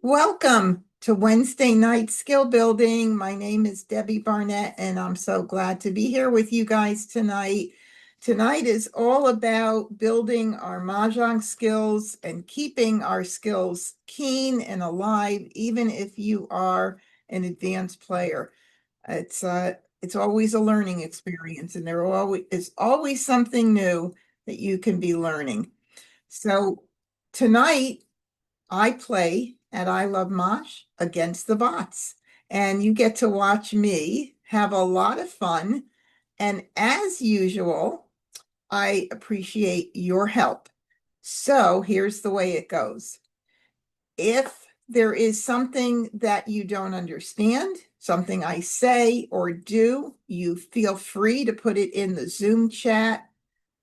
Welcome to Wednesday night skill building. My name is Debbie Barnett, and I'm so glad to be here with you guys tonight. Tonight is all about building our Mahjong skills and keeping our skills keen and alive, even if you are an advanced player. It's always a learning experience, and there is always something new that you can be learning. So tonight I play at I Love Mosh against the bots, and you get to watch me have a lot of fun. And as usual, I appreciate your help. So here's the way it goes. If there is something that you don't understand, something I say or do, you feel free to put it in the Zoom chat.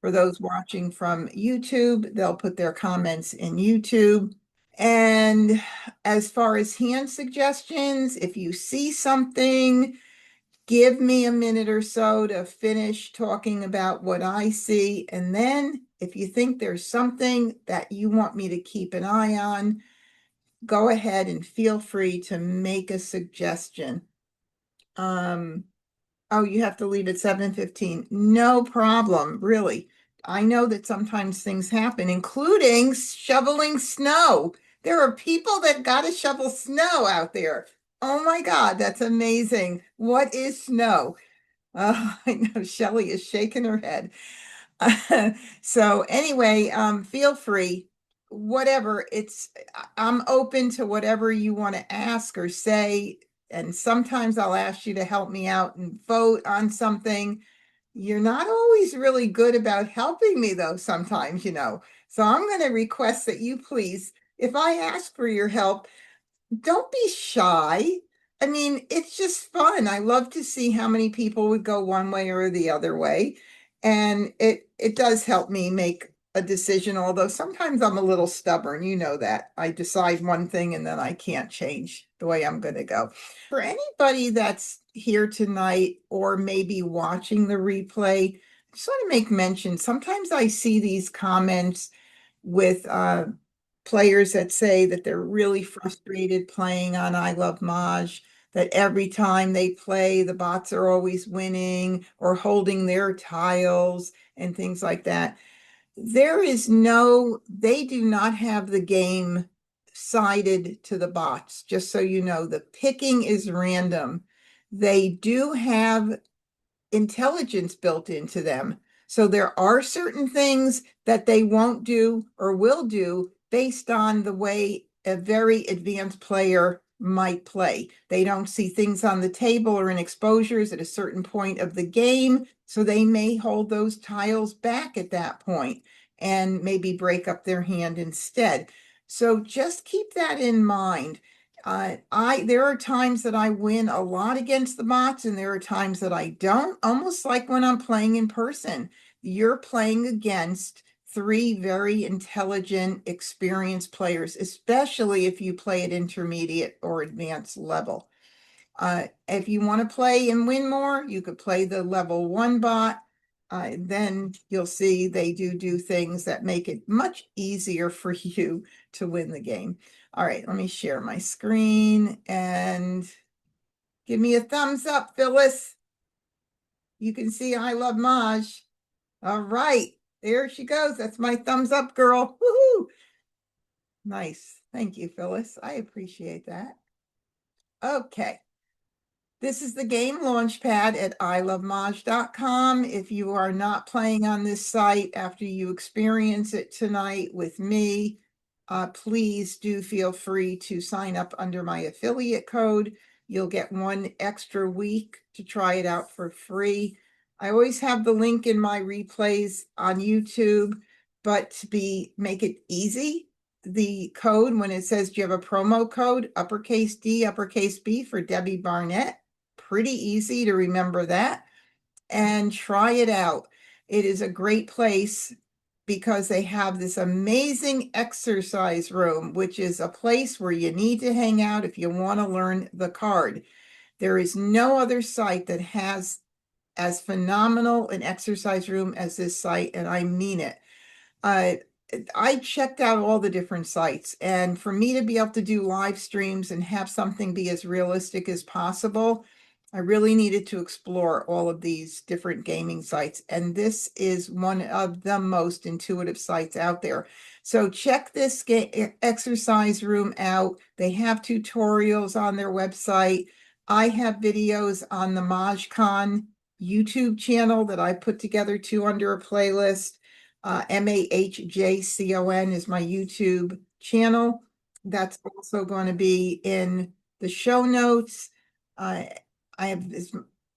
For those watching from YouTube, they'll put their comments in YouTube. And as far as hand suggestions, if you see something, give me a minute or so to finish talking about what I see. And then if you think there's something that you want me to keep an eye on, go ahead and feel free to make a suggestion. Oh, you have to leave at 7:15. No problem, really. I know that sometimes things happen, including shoveling snow. There are people that got to shovel snow out there. Oh my God, that's amazing. What is snow? I know Shelley is shaking her head. So anyway, feel free, whatever. I'm open to whatever you want to ask or say. And sometimes I'll ask you to help me out and vote on something. You're not always really good about helping me, though, sometimes. So I'm going to request that you please, if I ask for your help, don't be shy. I mean, it's just fun. I love to see how many people would go one way or the other way. And it does help me make a decision, although sometimes I'm a little stubborn. You know that. I decide one thing and then I can't change the way I'm going to go. For anybody that's here tonight or maybe watching the replay, I just want to make mention, sometimes I see these comments with players that say that they're really frustrated playing on I Love Maj, that every time they play, the bots are always winning or holding their tiles and things like that. They do not have the game sided to the bots, just so you know. The picking is random. They do have intelligence built into them. So there are certain things that they won't do or will do based on the way a very advanced player might play. They don't see things on the table or in exposures at a certain point of the game, so they may hold those tiles back at that point and maybe break up their hand instead. So just keep that in mind. There are times that I win a lot against the bots, and there are times that I don't, almost like when I'm playing in person. You're playing against three very intelligent, experienced players, especially if you play at intermediate or advanced level. If you want to play and win more, you could play the level 1 bot. Then you'll see they do things that make it much easier for you to win the game. All right, let me share my screen and give me a thumbs up, Phyllis. You can see I love Maj. All right, there she goes. That's my thumbs up, girl. Woohoo! Nice. Thank you, Phyllis. I appreciate that. Okay. This is the game launchpad at ilovemaj.com. If you are not playing on this site after you experience it tonight with me, please do feel free to sign up under my affiliate code. You'll get 1 extra week to try it out for free. I always have the link in my replays on YouTube, but make it easy, the code, when it says, do you have a promo code, uppercase D, uppercase B for Debbie Barnett? Pretty easy to remember that, and try it out. It is a great place because they have this amazing exercise room, which is a place where you need to hang out if you want to learn the card. There is no other site that has as phenomenal an exercise room as this site, and I mean it. I checked out all the different sites, and for me to be able to do live streams and have something be as realistic as possible, I really needed to explore all of these different gaming sites, and this is one of the most intuitive sites out there. So check this exercise room out. They have tutorials on their website. I have videos on the MahjCon YouTube channel that I put together too under a playlist. MahjCon is my YouTube channel. That's also going to be in the show notes. I have this,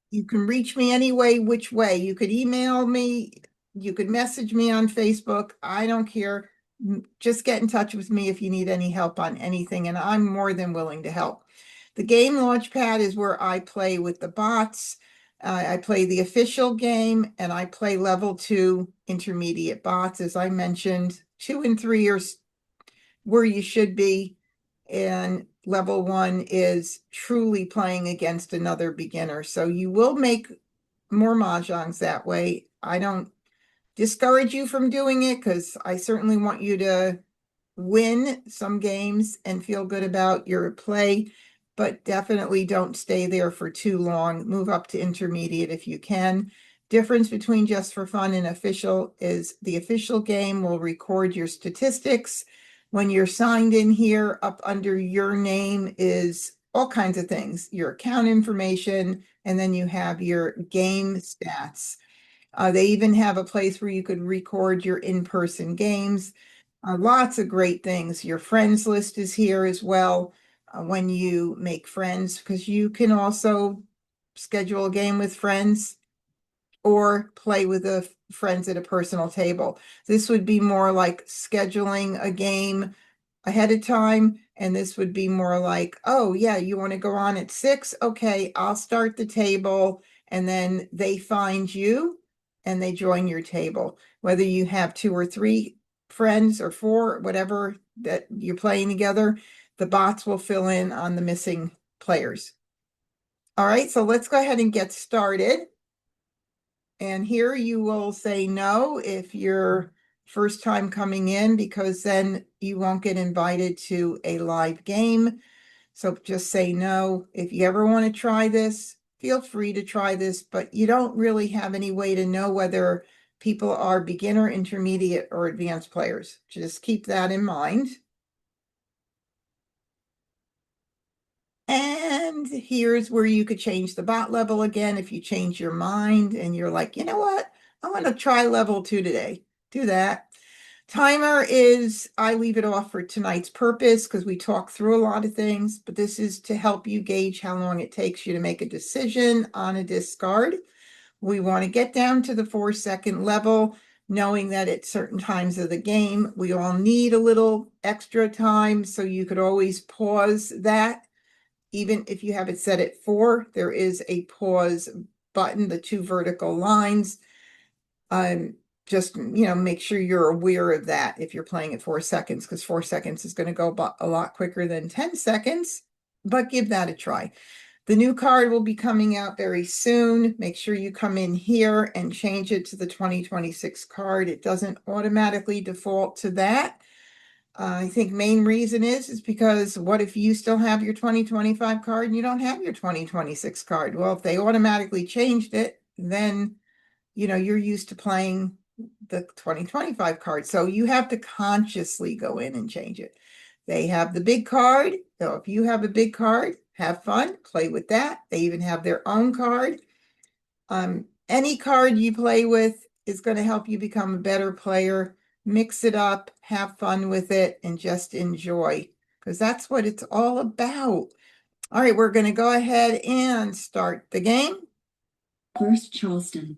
you can reach me any way, which way. You could email me, you could message me on Facebook. I don't care. Just get in touch with me if you need any help on anything, and I'm more than willing to help. The game launchpad is where I play with the bots. I play the official game, and I play level 2 intermediate bots. As I mentioned, 2 and 3 are where you should be, and level 1 is truly playing against another beginner. So you will make more mahjongs that way. I don't discourage you from doing it because I certainly want you to win some games and feel good about your play, but definitely don't stay there for too long. Move up to intermediate if you can. Difference between just for fun and official is the official game will record your statistics. When you're signed in here, up under your name is all kinds of things, your account information, and then you have your game stats. They even have a place where you could record your in-person games. Lots of great things. Your friends list is here as well when you make friends, because you can also schedule a game with friends or play with the friends at a personal table. This would be more like scheduling a game ahead of time, and this would be more like, oh yeah, you want to go on at 6? Okay, I'll start the table, and then they find you and they join your table. Whether you have 2 or 3 friends or 4, whatever that you're playing together, the bots will fill in on the missing players. All right, so let's go ahead and get started. And here you will say no if you're first time coming in, because then you won't get invited to a live game. So just say no. If you ever want to try this, feel free to try this, but you don't really have any way to know whether people are beginner, intermediate, or advanced players. Just keep that in mind. And here's where you could change the bot level again if you change your mind and you're like, you know what? I want to try level 2 today. Do that. Timer is, I leave it off for tonight's purpose because we talk through a lot of things, but this is to help you gauge how long it takes you to make a decision on a discard. We want to get down to the 4-second level, knowing that at certain times of the game, we all need a little extra time. So you could always pause that. Even if you have it set at 4, there is a pause button, the 2 vertical lines. Just, make sure you're aware of that if you're playing at 4 seconds, because 4 seconds is going to go a lot quicker than 10 seconds, but give that a try. The new card will be coming out very soon. Make sure you come in here and change it to the 2026 card. It doesn't automatically default to that. I think main reason is because what if you still have your 2025 card and you don't have your 2026 card? Well, if they automatically changed it, then you're used to playing the 2025 card. So you have to consciously go in and change it. They have the big card. So if you have a big card, have fun, play with that. They even have their own card. Any card you play with is going to help you become a better player. Mix it up, have fun with it, and just enjoy, because that's what it's all about. All right, we're going to go ahead and start the game. First, Charleston.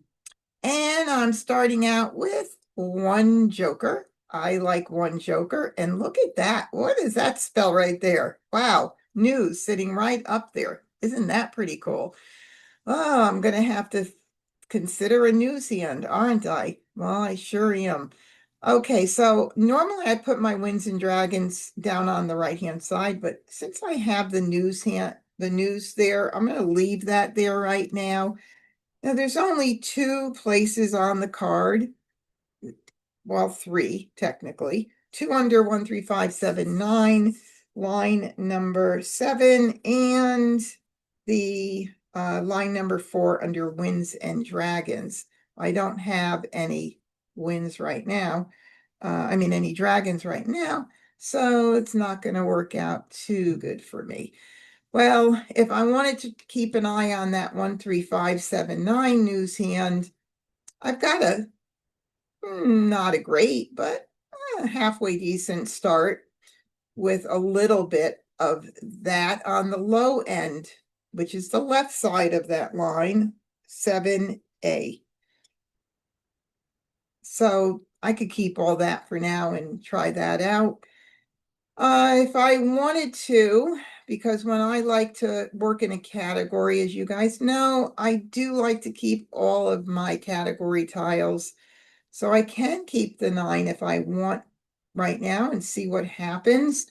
And I'm starting out with 1 joker. I like 1 joker. And look at that. What does that spell right there? Wow. News sitting right up there. Isn't that pretty cool? Oh, I'm going to have to consider a news hand, aren't I? Well, I sure am. Okay, so normally I put my Winds and Dragons down on the right-hand side, but since I have the news there, I'm going to leave that there right now. Now, there's only 2 places on the card well, three technically, 2 under 1, 3, 5, 7, 9, line number 7, and the line number 4 under winds and dragons. I don't have any winds right now. I mean, any dragons right now. So it's not going to work out too good for me. Well, if I wanted to keep an eye on that 1, 3, 5, 7, 9 news hand, I've got a not a great, but halfway decent start with a little bit of that on the low end, which is the left side of that line, 7A. So I could keep all that for now and try that out. If I wanted to, because when I like to work in a category, as you guys know, I do like to keep all of my category tiles. So I can keep the 9 if I want right now and see what happens.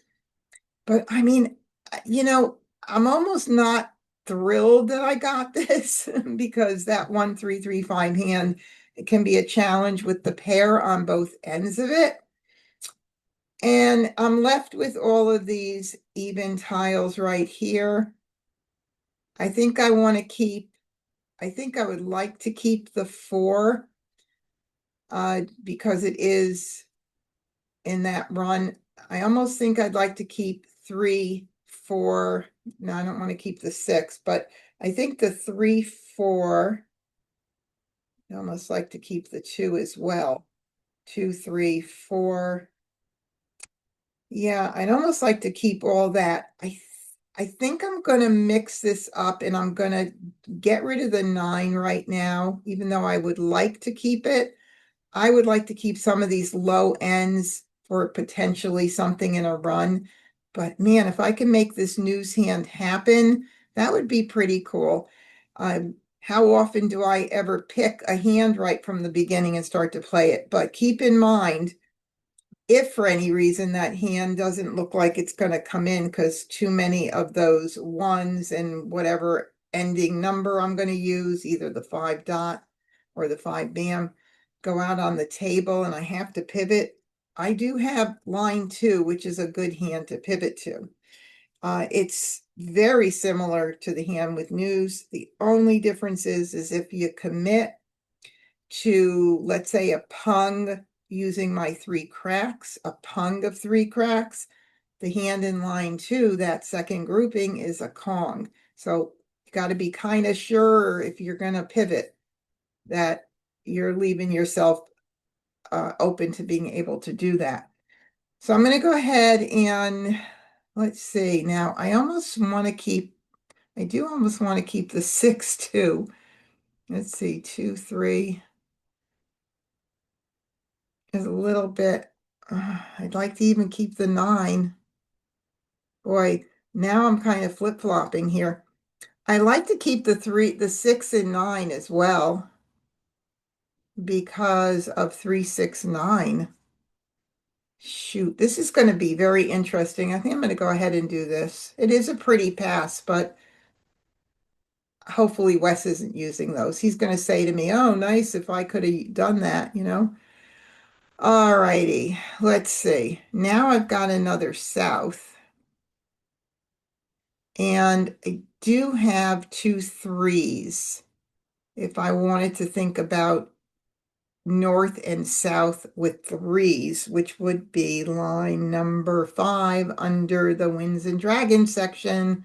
But I mean, I'm almost not thrilled that I got this because that 1, 3, 3, 5 hand, it can be a challenge with the pair on both ends of it. And I'm left with all of these even tiles right here. I think I want to keep, I think I would like to keep the 4 because it is in that run. I almost think I'd like to keep 3, 4. No, I don't want to keep the 6, but I think the 3, 4. I almost like to keep the 2 as well. 2, 3, 4. Yeah, I'd almost like to keep all that. I think I'm going to mix this up and I'm going to get rid of the 9 right now, even though I would like to keep it. I would like to keep some of these low ends for potentially something in a run. But man, if I can make this news hand happen, that would be pretty cool. How often do I ever pick a hand right from the beginning and start to play it? But keep in mind, if for any reason that hand doesn't look like it's going to come in because too many of those ones and whatever ending number I'm going to use, either the 5 dot or the 5 bam, go out on the table and I have to pivot, I do have line 2, which is a good hand to pivot to. It's very similar to the hand with news. The only difference is if you commit to, let's say, a pung using my 3 cracks, a pung of 3 cracks, the hand in line 2, that second grouping, is a Kong. So you got to be kind of sure if you're going to pivot that you're leaving yourself open to being able to do that. So I'm going to go ahead and let's see. Now I almost want to keep, I do almost want to keep the 6 too. Let's see, 2, 3 is a little bit, I'd like to even keep the 9. Boy, now I'm kind of flip-flopping here. I like to keep the 6 and 9 as well because of 3, 6, 9. Shoot, this is going to be very interesting. I think I'm going to go ahead and do this. It is a pretty pass, but hopefully Wes isn't using those. He's going to say to me, oh, nice if I could have done that. All righty, let's see. Now I've got another south. And I do have 2 3s. If I wanted to think about north and south with 3s, which would be line number 5 under the winds and dragons section,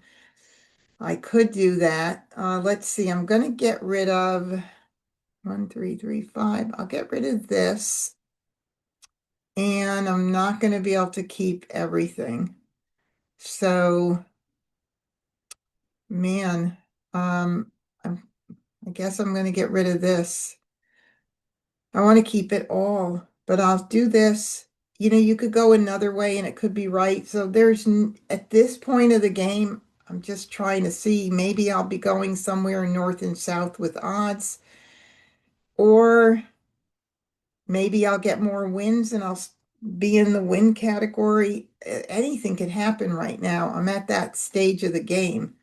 I could do that. Let's see, I'm going to get rid of 1, 3, 3, 5. I'll get rid of this. And I'm not going to be able to keep everything. So, man, I guess I'm going to get rid of this. I want to keep it all, but I'll do this. You could go another way and it could be right. So at this point of the game, I'm just trying to see, maybe I'll be going somewhere north and south with odds, or maybe I'll get more wins and I'll be in the win category. Anything could happen right now. I'm at that stage of the game.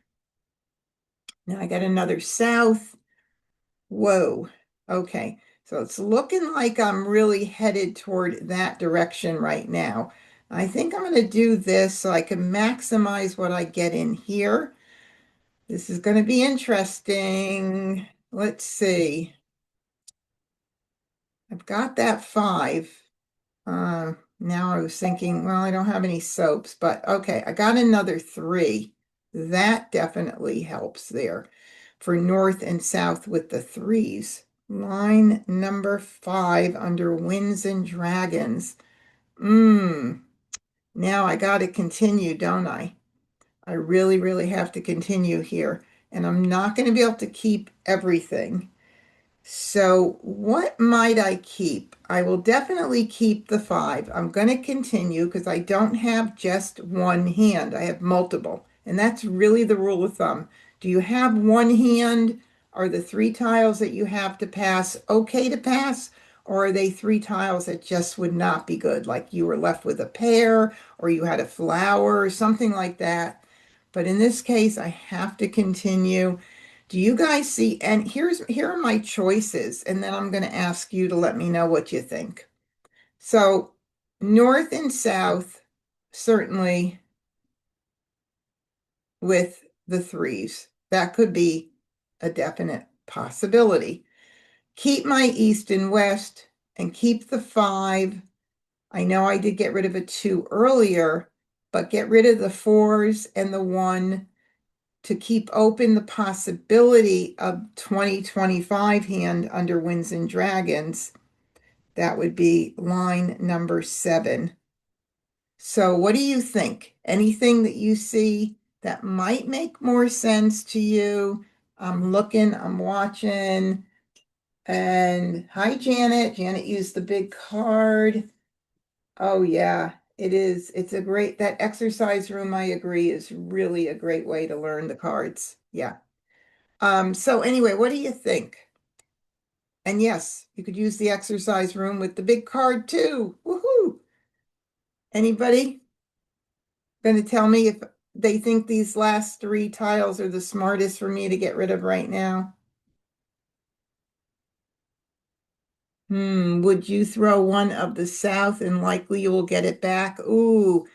Now I got another south. Whoa. Okay. So it's looking like I'm really headed toward that direction right now. I think I'm going to do this so I can maximize what I get in here. This is going to be interesting. Let's see. I've got that 5. Now I was thinking, well, I don't have any soaps, but okay, I got another 3. That definitely helps there for north and south with the 3s. Line number 5 under Winds and Dragons. Now I got to continue, don't I? I really, really have to continue here. And I'm not going to be able to keep everything. So what might I keep? I will definitely keep the 5. I'm going to continue because I don't have just one hand. I have multiple. And that's really the rule of thumb. Do you have one hand? Are the 3 tiles that you have to pass okay to pass? Or are they 3 tiles that just would not be good? Like you were left with a pair or you had a flower or something like that. But in this case, I have to continue. Do you guys see? And here are my choices, and then I'm going to ask you to let me know what you think. So, north and south, certainly with the 3s. That could be a definite possibility. Keep my east and west and keep the 5. I know I did get rid of a 2 earlier, but get rid of the 4s and the 1 to keep open the possibility of 2025 hand under Winds and Dragons. That would be line number 7. So what do you think? Anything that you see that might make more sense to you? I'm looking, I'm watching. And hi, Janet. Janet used the big card. Oh, yeah, it is. It's a great, that exercise room, I agree, is really a great way to learn the cards. Yeah. So anyway, what do you think? And yes, you could use the exercise room with the big card too. Woohoo! Anybody going to tell me if they think these last 3 tiles are the smartest for me to get rid of right now? Would you throw one of the south and likely you will get it back? Ooh,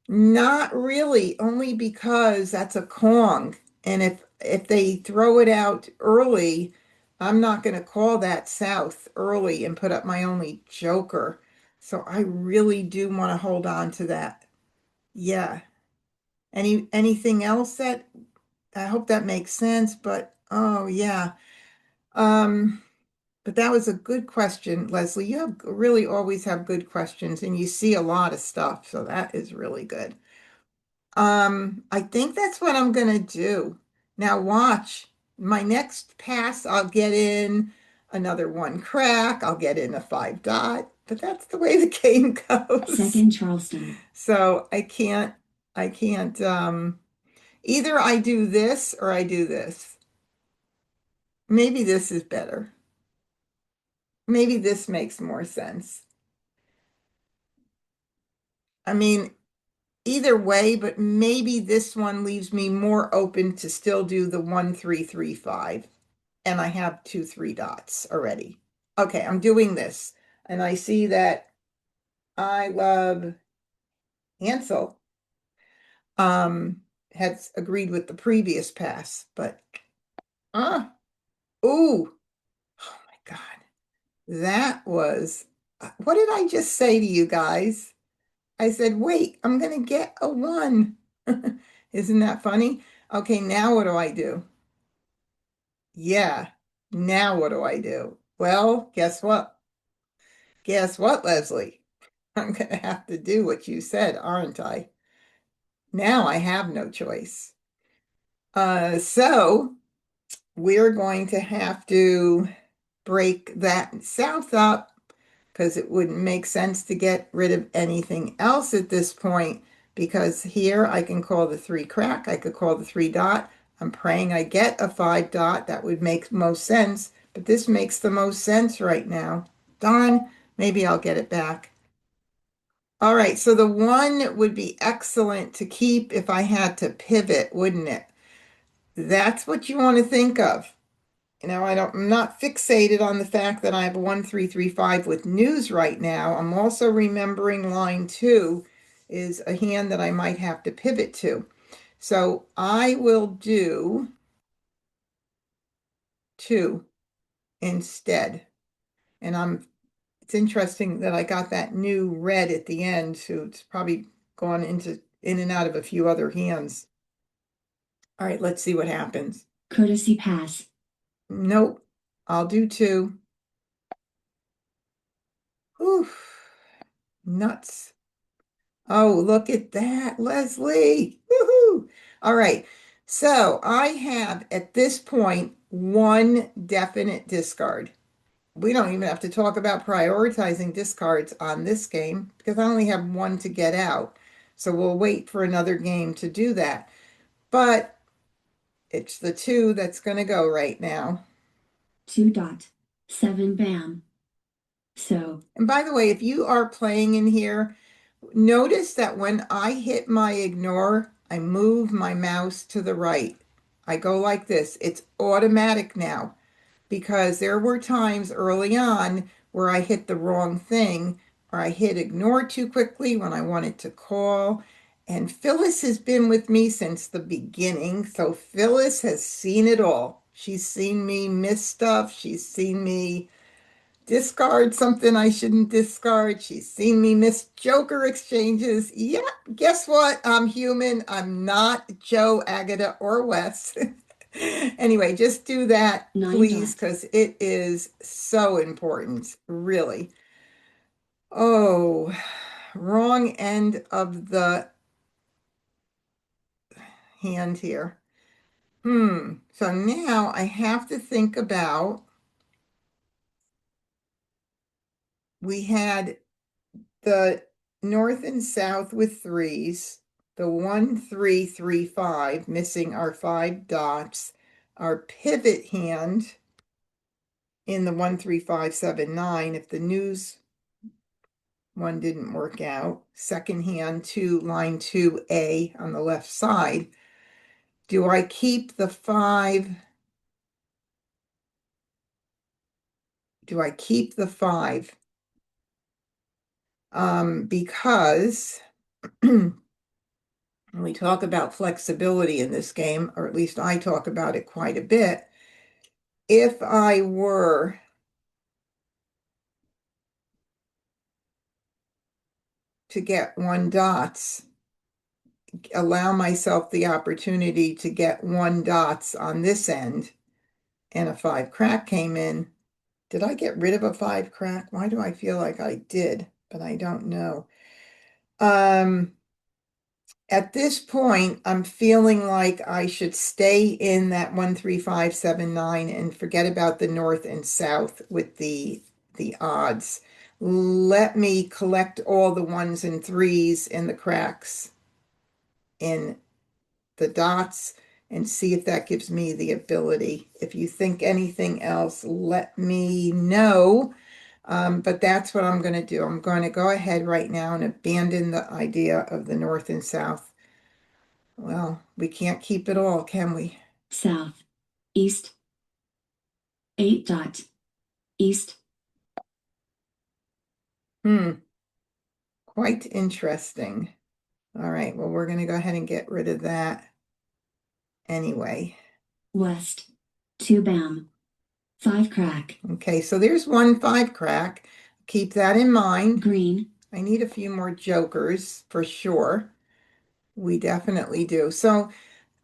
not really, only because that's a Kong. And if they throw it out early, I'm not going to call that south early and put up my only joker. So I really do want to hold on to that. Yeah. Anything else that I hope that makes sense, but oh yeah. Um, but that was a good question, Leslie. You have really always have good questions and you see a lot of stuff, so that is really good. I think that's what I'm gonna do. Now watch. My next pass, I'll get in another 1 crack. I'll get in a 5 dot, but that's the way the game goes. Second Charleston. So I can't, either I do this or I do this. Maybe this is better. Maybe this makes more sense. I mean, either way, but maybe this one leaves me more open to still do the 1, 3, 3, 5. And I have 2, 3 dots already. Okay, I'm doing this. And I see that I love Hansel has agreed with the previous pass, but uh ooh, oh my God. That was what did I just say to you guys? I said, wait, I'm gonna get a 1. Isn't that funny? Okay, now what do I do? Yeah, now what do I do? Well, guess what? Guess what, Leslie? I'm gonna have to do what you said, aren't I? Now I have no choice. So we're going to have to break that south up because it wouldn't make sense to get rid of anything else at this point because here I can call the 3 crack, I could call the 3 dot. I'm praying I get a 5 dot. That would make most sense, but this makes the most sense right now. Darn, maybe I'll get it back. All right, so the 1 would be excellent to keep if I had to pivot, wouldn't it? That's what you want to think of. I'm not fixated on the fact that I have a 1-3-3-5 with news right now. I'm also remembering line two is a hand that I might have to pivot to. So I will do two instead. And it's interesting that I got that new red at the end, so it's probably gone in and out of a few other hands. All right, let's see what happens. Courtesy pass. Nope, I'll do two. Whew, nuts. Oh, look at that, Leslie. Woohoo. All right. So I have at this point one definite discard. We don't even have to talk about prioritizing discards on this game because I only have one to get out. So we'll wait for another game to do that. But it's the two that's going to go right now. 2.7 bam. So, And by the way, if you are playing in here, notice that when I hit my ignore, I move my mouse to the right. I go like this. It's automatic now because there were times early on where I hit the wrong thing or I hit ignore too quickly when I wanted to call. And Phyllis has been with me since the beginning. So Phyllis has seen it all. She's seen me miss stuff. She's seen me discard something I shouldn't discard. She's seen me miss Joker exchanges. Yeah, guess what? I'm human. I'm not Joe, Agatha, or Wes. Anyway, just do that, 9 please, dot. because it is so important, really. Oh, wrong end of the hand here. So now I have to think about, we had the north and south with threes, the 1-3-3-5, missing our 5 dots, our pivot hand in the 1-3-5-7-9, if the news one didn't work out, second hand to line 2A on the left side. Do I keep the 5? Do I keep the 5? Because we talk about flexibility in this game, or at least I talk about it quite a bit. If I were to get 1 dots, allow myself the opportunity to get 1 dots on this end, and a 5 crack came in. Did I get rid of a 5 crack? Why do I feel like I did, but I don't know. At this point, I'm feeling like I should stay in that 1-3-5-7-9 and forget about the north and south with the odds. Let me collect all the ones and threes in the cracks in the dots and see if that gives me the ability. If you think anything else, let me know. But that's what I'm going to do. I'm going to go ahead right now and abandon the idea of the north and south. Well, we can't keep it all, can we? South. East. 8 dot. East. Quite interesting. All right, well, we're going to go ahead and get rid of that anyway. West. 2 bam. 5 crack. Okay, so there's 1-5 crack. Keep that in mind. Green. I need a few more jokers for sure. We definitely do. So,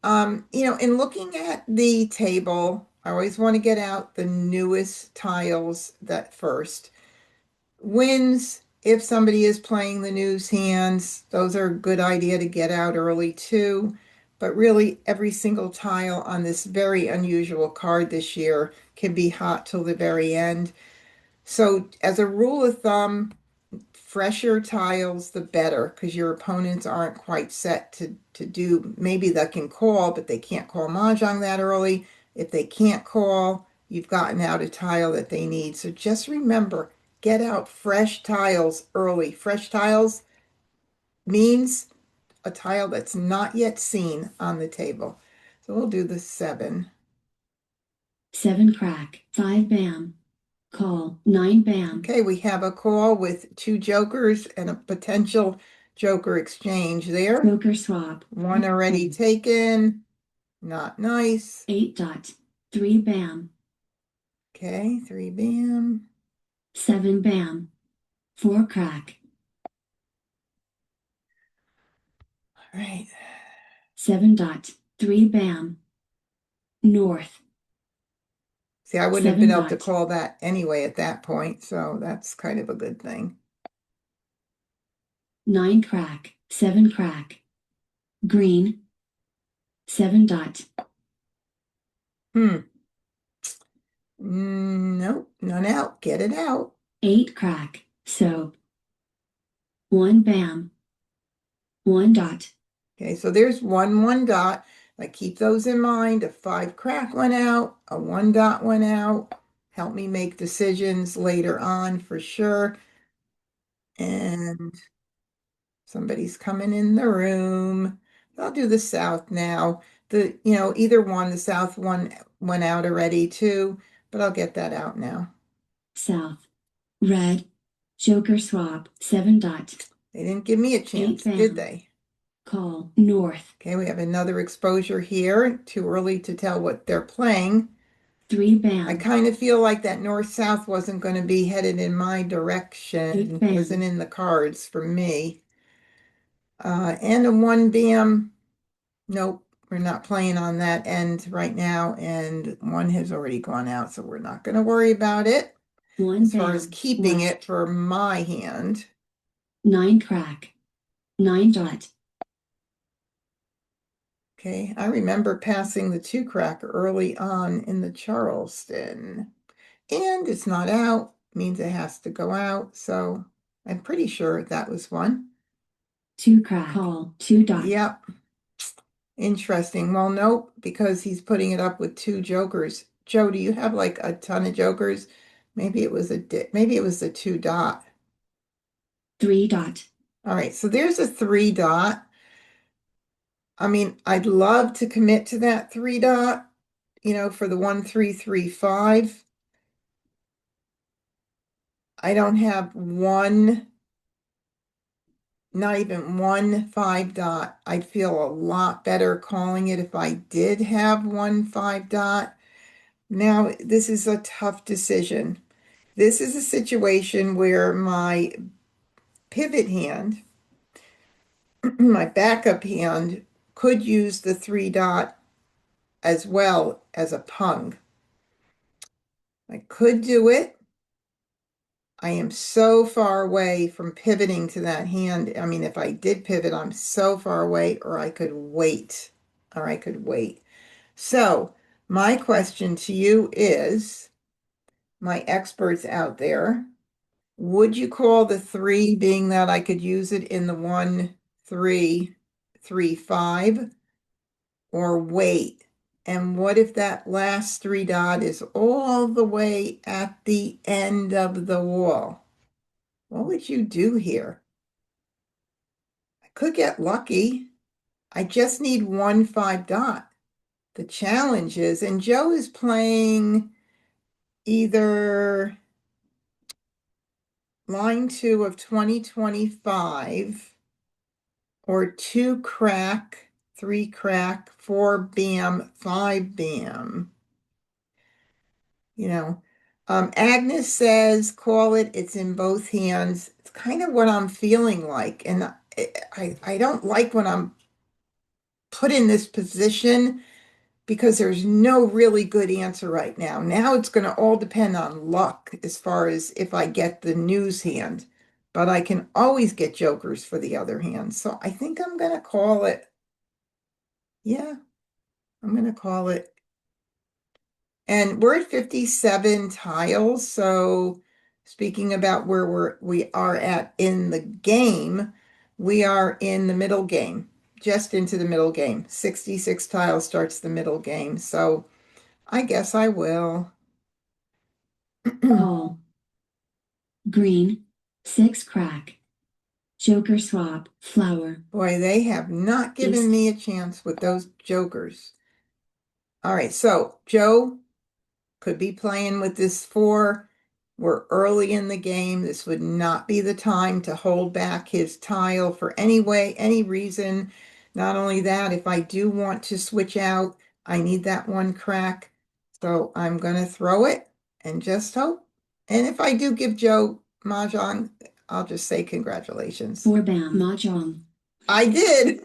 in looking at the table, I always want to get out the newest tiles that first. Wins, if somebody is playing the news hands, those are a good idea to get out early too. But really, every single tile on this very unusual card this year can be hot till the very end. So, as a rule of thumb, fresher tiles, the better, because your opponents aren't quite set to do. Maybe they can call, but they can't call Mah Jongg that early. If they can't call, you've gotten out a tile that they need. So just remember, get out fresh tiles early. Fresh tiles means a tile that's not yet seen on the table. So we'll do the 7. 7 crack, 5 bam. Call, 9 bam. Okay, we have a call with 2 jokers and a potential joker exchange there. Joker swap. One already taken. Not nice. 8 dot. 3 bam. Okay, 3 bam. 7 bam. 4 crack. All right. 7 dot. 3 bam. North. See, I wouldn't have been 7 able to dot. call that anyway at that point, so that's kind of a good thing. 9 crack. 7 crack. Green. 7 dot. Nope, none out. Get it out. 8 crack. Soap. 1 bam. 1 dot. Okay, so there's 1 dot. I keep those in mind. A 5 crack went out, a 1 dot went out. Help me make decisions later on for sure. And somebody's coming in the room. I'll do the south now. Either one, the south one went out already too, but I'll get that out now. South. Red. Joker swap. 7 dot. They didn't give me a chance, 8 did bam. they? Call. North. Okay, we have another exposure here. Too early to tell what they're playing. 3 bam. I kind of feel like that north-south wasn't going to be headed in my 8 direction. bam. Wasn't in the cards for me. And a 1 bam. Nope, we're not playing on that end right now. And 1 has already gone out, so we're not going to worry about it. 1 As far as bam. keeping West. it for my hand. 9 crack. 9 dot. Okay, I remember passing the 2 crack early on in the Charleston. And it's not out, means it has to go out. So I'm pretty sure that was 1. 2 crack. Call. 2 dot. Yep. Interesting. Well, nope, because he's putting it up with 2 jokers. Joe, do you have like a ton of jokers? Maybe it was the 2 dot. 3 dot. All right, so there's a 3 dot. I mean, I'd love to commit to that 3 dot, for the 1335. I don't have not even 1 5 dot. I'd feel a lot better calling it if I did have 1 5 dot. Now, this is a tough decision. This is a situation where my pivot hand, my backup hand, could use the 3 dot as well as a pung. I could do it. I am so far away from pivoting to that hand. I mean, if I did pivot, I'm so far away, or I could wait. So, my question to you is, my experts out there, would you call the 3, being that I could use it in the 1 3 3 5, or wait? And what if that last 3 dot is all the way at the end of the wall? What would you do here? I could get lucky. I just need 1 5 dot. The challenge is, and Joe is playing either line 2 of 2025 or 2 crack, 3 crack, 4 bam, 5 bam. Agnes says, call it, it's in both hands. It's kind of what I'm feeling like. And I don't like when I'm put in this position because there's no really good answer right now. Now it's going to all depend on luck as far as if I get the news hand, but I can always get jokers for the other hand. So I think I'm going to call it. Yeah, I'm going to call it. And we're at 57 tiles. So speaking about where we are at in the game, we are in the middle game, just into the middle game. 66 tiles starts the middle game. So I guess I will. Call. Green. 6 crack. Joker swap. Flower. Boy, they have not given East. me a chance with those jokers. All right, so Joe, could be playing with this 4. We're early in the game. This would not be the time to hold back his tile for any way, any reason. Not only that, if I do want to switch out, I need that one crack. So I'm going to throw it and just hope. And if I do give Joe Mah Jongg, I'll just say congratulations. 4 bam. Mah Jongg. I did.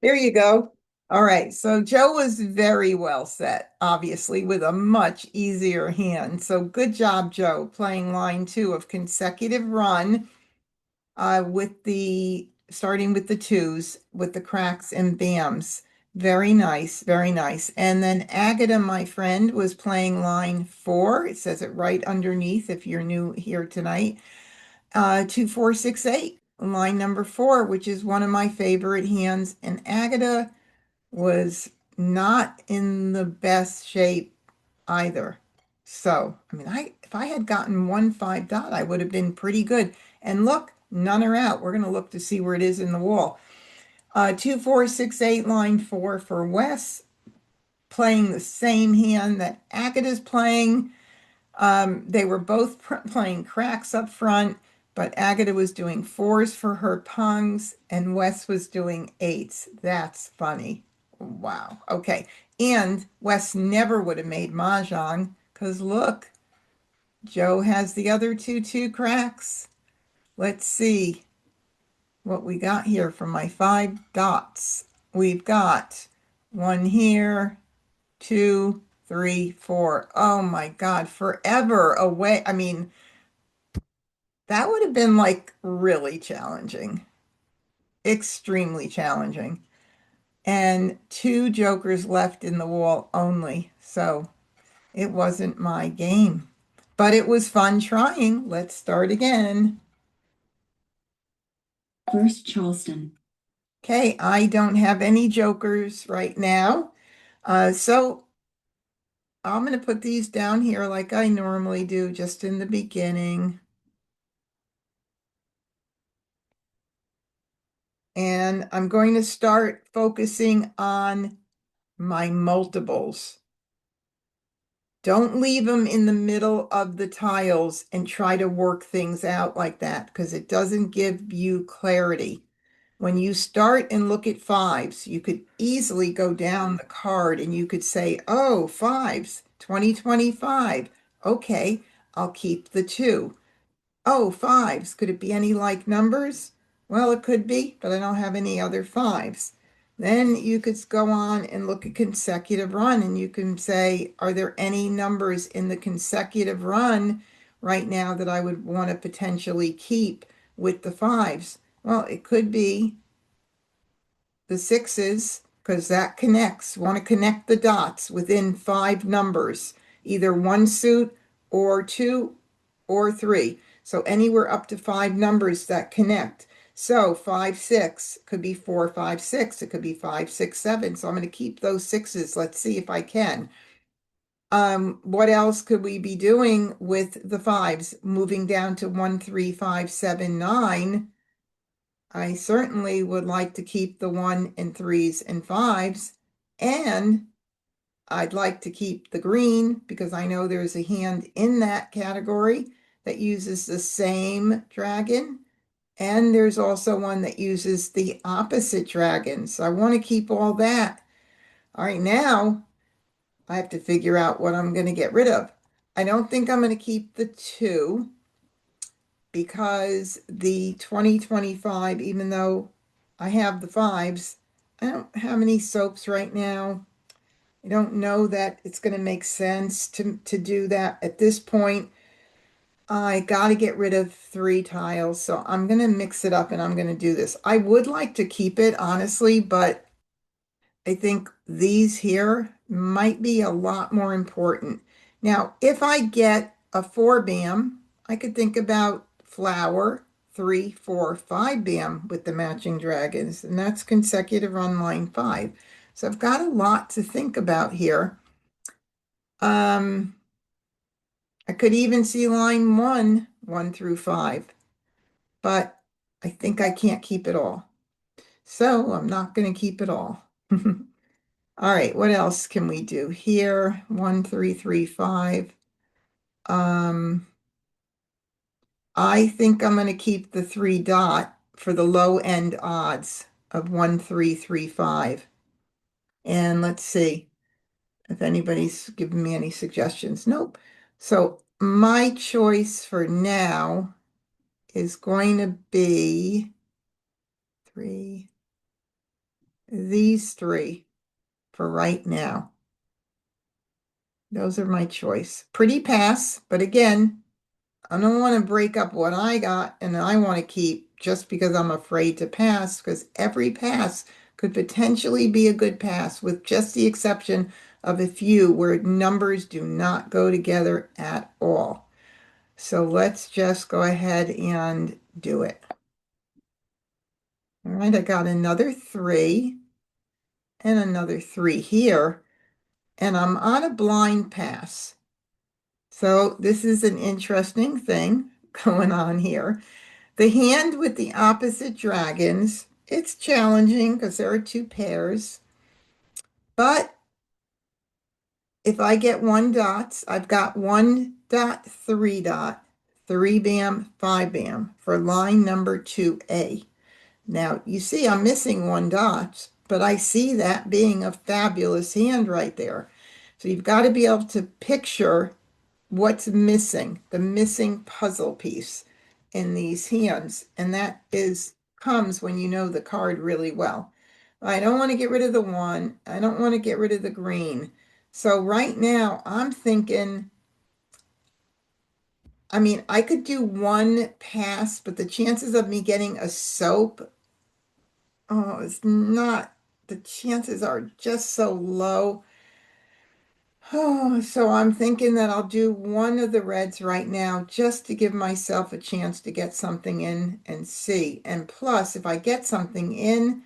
There you go. All right, so Joe was very well set, obviously, with a much easier hand. So good job, Joe, playing line 2 of consecutive run with the starting with the 2s, with the cracks and bams. Very nice, very nice. And then Agata, my friend, was playing line 4. It says it right underneath if you're new here tonight. 2468, line number 4, which is one of my favorite hands. And Agata was not in the best shape either. So, I mean, if I had gotten 1 5 dot, I would have been pretty good. And look, none are out. We're going to look to see where it is in the wall. 2468, line 4 for Wes, playing the same hand that Agata's playing. They were both playing cracks up front, but Agata was doing 4s for her pungs and Wes was doing 8s. That's funny. Wow. Okay. And Wes never would have made Mahjong because look, Joe has the other 2 cracks. Let's see what we got here from my 5 dots. We've got 1 here, 2, 3, 4. Oh my God, forever away. I mean, that would have been like really challenging, extremely challenging. And 2 jokers left in the wall only. So it wasn't my game, but it was fun trying. Let's start again. First Charleston. Okay, I don't have any jokers right now. So I'm going to put these down here like I normally do, just in the beginning. And I'm going to start focusing on my multiples. Don't leave them in the middle of the tiles and try to work things out like that because it doesn't give you clarity. When you start and look at 5s, you could easily go down the card and you could say, oh, 5s, 2025. Okay, I'll keep the 2. Oh, 5s. Could it be any like numbers? Well, it could be, but I don't have any other 5s. Then you could go on and look at consecutive run and you can say, are there any numbers in the consecutive run right now that I would want to potentially keep with the 5s? Well, it could be the 6s because that connects. Want to connect the dots within 5 numbers, either 1 suit or 2 or 3. So anywhere up to 5 numbers that connect. So 5 6 could be 4 5 6. It could be 5 6 7. So I'm going to keep those 6s. Let's see if I can. What else could we be doing with the 5s? Moving down to 1 3 5 7 9. I certainly would like to keep the 1 and 3s and 5s, and I'd like to keep the green because I know there's a hand in that category that uses the same dragon, and there's also one that uses the opposite dragon. So I want to keep all that. All right, now I have to figure out what I'm going to get rid of. I don't think I'm going to keep the 2 because the 2025, even though I have the 5s, I don't have any soaps right now. I don't know that it's going to make sense to do that at this point. I got to get rid of 3 tiles, so I'm going to mix it up and I'm going to do this. I would like to keep it, honestly, but I think these here might be a lot more important. Now, if I get a 4 bam, I could think about flower, 3, 4, 5 bam with the matching dragons, and that's consecutive on line 5. So I've got a lot to think about here. I could even see line 1, 1 through 5, but I think I can't keep it all. So I'm not going to keep it all. All right, what else can we do here? 1, 3, 3, 5. Um, I think I'm going to keep the 3 dot for the low end odds of 1, 3, 3, 5. And let's see if anybody's given me any suggestions. Nope. So my choice for now is going to be these three for right now. Those are my choice. Pretty pass, but again, I don't want to break up what I got and I want to keep just because I'm afraid to pass, because every pass could potentially be a good pass, with just the exception of a few where numbers do not go together at all. So let's just go ahead and do it. All right, I got another 3 and another 3 here, and I'm on a blind pass. So this is an interesting thing going on here. The hand with the opposite dragons, it's challenging because there are 2 pairs. But if I get 1 dots, I've got 1 dot, 3 dot, 3 bam, 5 bam for line number 2A. Now, you see I'm missing 1 dot, but I see that being a fabulous hand right there. So you've got to be able to picture what's missing, the missing puzzle piece in these hands. And that comes when you know the card really well. I don't want to get rid of the 1. I don't want to get rid of the green. So right now I'm thinking, I mean, I could do 1 pass, but the chances of me getting a soap, oh, it's not, the chances are just so low. Oh, so I'm thinking that I'll do 1 of the reds right now just to give myself a chance to get something in and see. And plus, if I get something in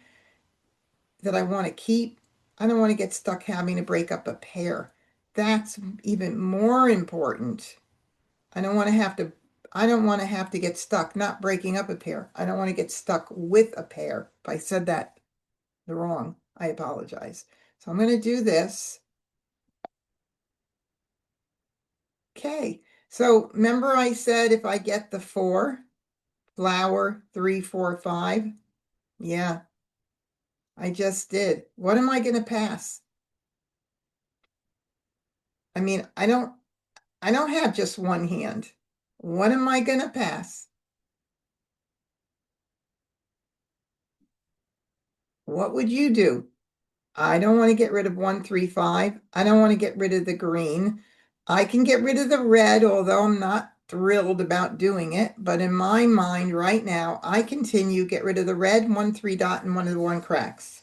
that I want to keep, I don't want to get stuck having to break up a pair. That's even more important. I don't want to have to, I don't want to have to get stuck not breaking up a pair. I don't want to get stuck with a pair. If I said that wrong, I apologize. So I'm going to do this. Okay, so remember I said if I get the 4, flower, 3, 4, 5. Yeah, I just did. What am I going to pass? I mean, I don't have just 1 hand. What am I going to pass? What would you do? I don't want to get rid of 1, 3, 5. I don't want to get rid of the green. I can get rid of the red, although I'm not thrilled about doing it. But in my mind right now, I continue get rid of the red, 1, 3 dot, and 1 of the 1 cracks.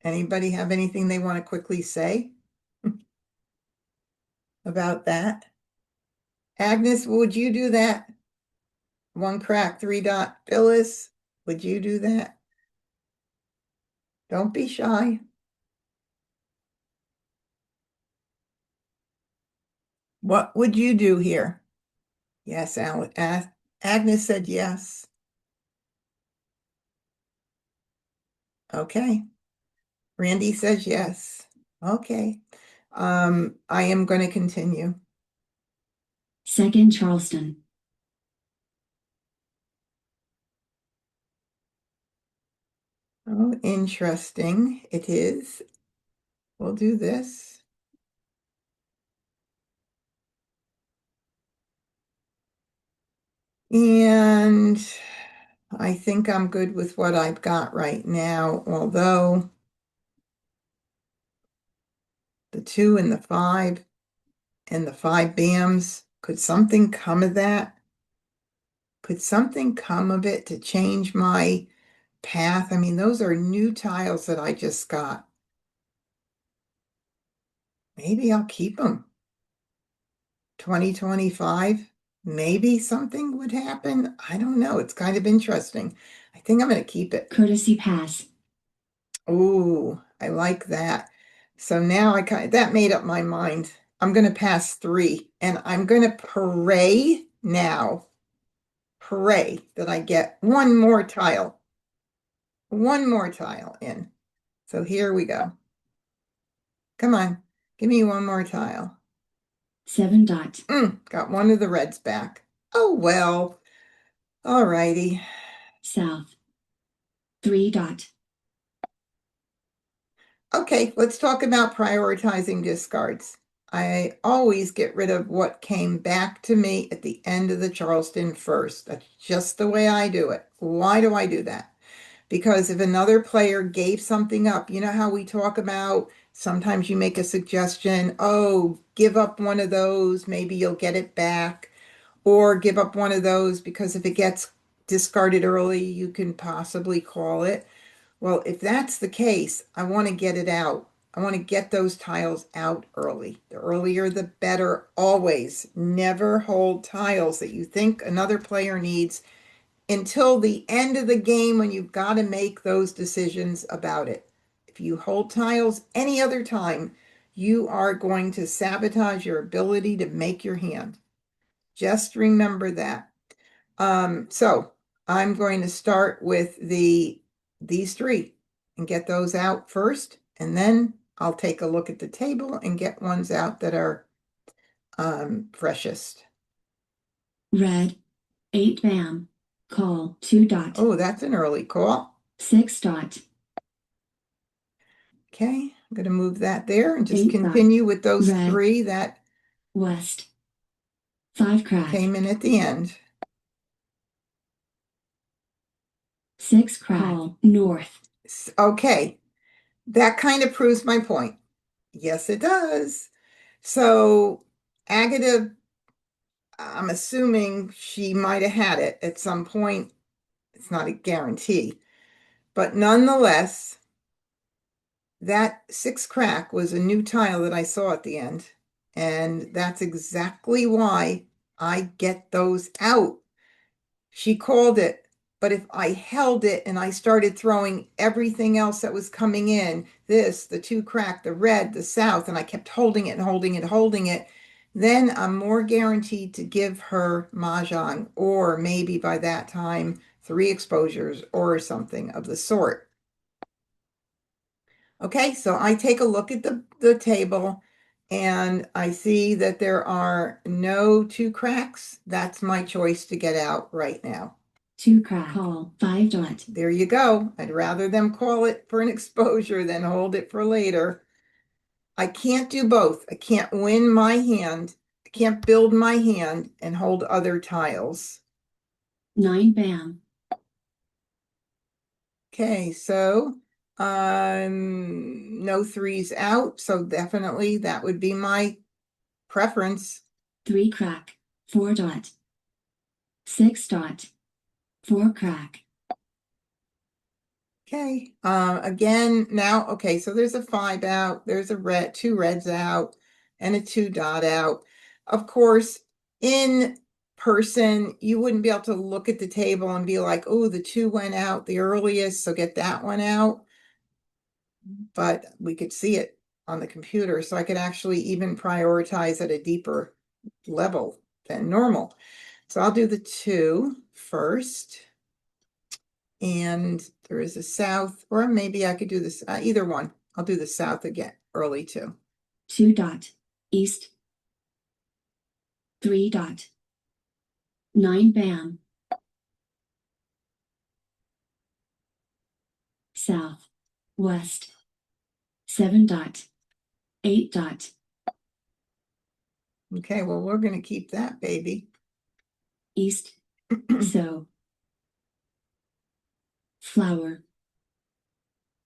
Anybody have anything they want to quickly say about that? Agnes, would you do that? 1 crack, 3 dot. Phyllis, would you do that? Don't be shy. What would you do here? Yes, Agnes said yes. Okay. Randy says yes. Okay. I am going to continue. Second Charleston. Oh, interesting. It is. We'll do this. And I think I'm good with what I've got right now, although the 2 and the 5 and the 5 bams, could something come of that? Could something come of it to change my path? I mean, those are new tiles that I just got. Maybe I'll keep them. 2025, maybe something would happen. I don't know. It's kind of interesting. I think I'm going to keep it. Courtesy pass. Ooh, I like that. So now that made up my mind. I'm going to pass 3 and I'm going to pray now. Pray that I get 1 more tile. 1 more tile in. So here we go. Come on, give me one more tile. 7 dot. Got one of the reds back. Oh, well. All righty. South. 3 dot. Okay, let's talk about prioritizing discards. I always get rid of what came back to me at the end of the Charleston first. That's just the way I do it. Why do I do that? Because if another player gave something up, you know how we talk about sometimes you make a suggestion, oh, give up one of those, maybe you'll get it back, or give up one of those because if it gets discarded early, you can possibly call it. Well, if that's the case, I want to get it out. I want to get those tiles out early. The earlier, the better, always. Never hold tiles that you think another player needs until the end of the game when you've got to make those decisions about it. If you hold tiles any other time, you are going to sabotage your ability to make your hand. Just remember that. So I'm going to start with these three and get those out first, and then I'll take a look at the table and get ones out that are freshest. Red. 8 bam. Call. 2 dot. Oh, that's an early call. 6 dot. Okay, I'm going to move that there and just 8 dot. continue with those Red. three that West. 5 crack. came in at the end. 6 crack. Call. North. Okay, that kind of proves my point. Yes, it does. So Agatha, I'm assuming she might have had it at some point. It's not a guarantee. But nonetheless, that 6 crack was a new tile that I saw at the end. And that's exactly why I get those out. She called it. But if I held it and I started throwing everything else that was coming in, this, the 2 crack, the red, the south, and I kept holding it and holding it, holding it, then I'm more guaranteed to give her Mah Jongg, or maybe by that time, 3 exposures or something of the sort. Okay, so I take a look at the table and I see that there are no 2 cracks. That's my choice to get out right now. 2 crack. Call. 5 dot. There you go. I'd rather them call it for an exposure than hold it for later. I can't do both. I can't win my hand. I can't build my hand and hold other tiles. 9 bam. Okay, so no 3s out, so definitely that would be my preference. 3 crack. 4 dot. 6 dot. 4 crack. Okay, again, now, okay, so there's a 5 out, there's a red, 2 reds out, and a 2 dot out. Of course, in person, you wouldn't be able to look at the table and be like, oh, the 2 went out the earliest, so get that one out. But we could see it on the computer, so I could actually even prioritize at a deeper level than normal. So I'll do the 2 first. And there is a south, or maybe I could do this, either one. I'll do the south again, early too. 2 dot. East. 3 dot. 9 bam. South. West. 7 dot. 8 dot. Okay, well, we're going to keep that baby. East. So. Flower.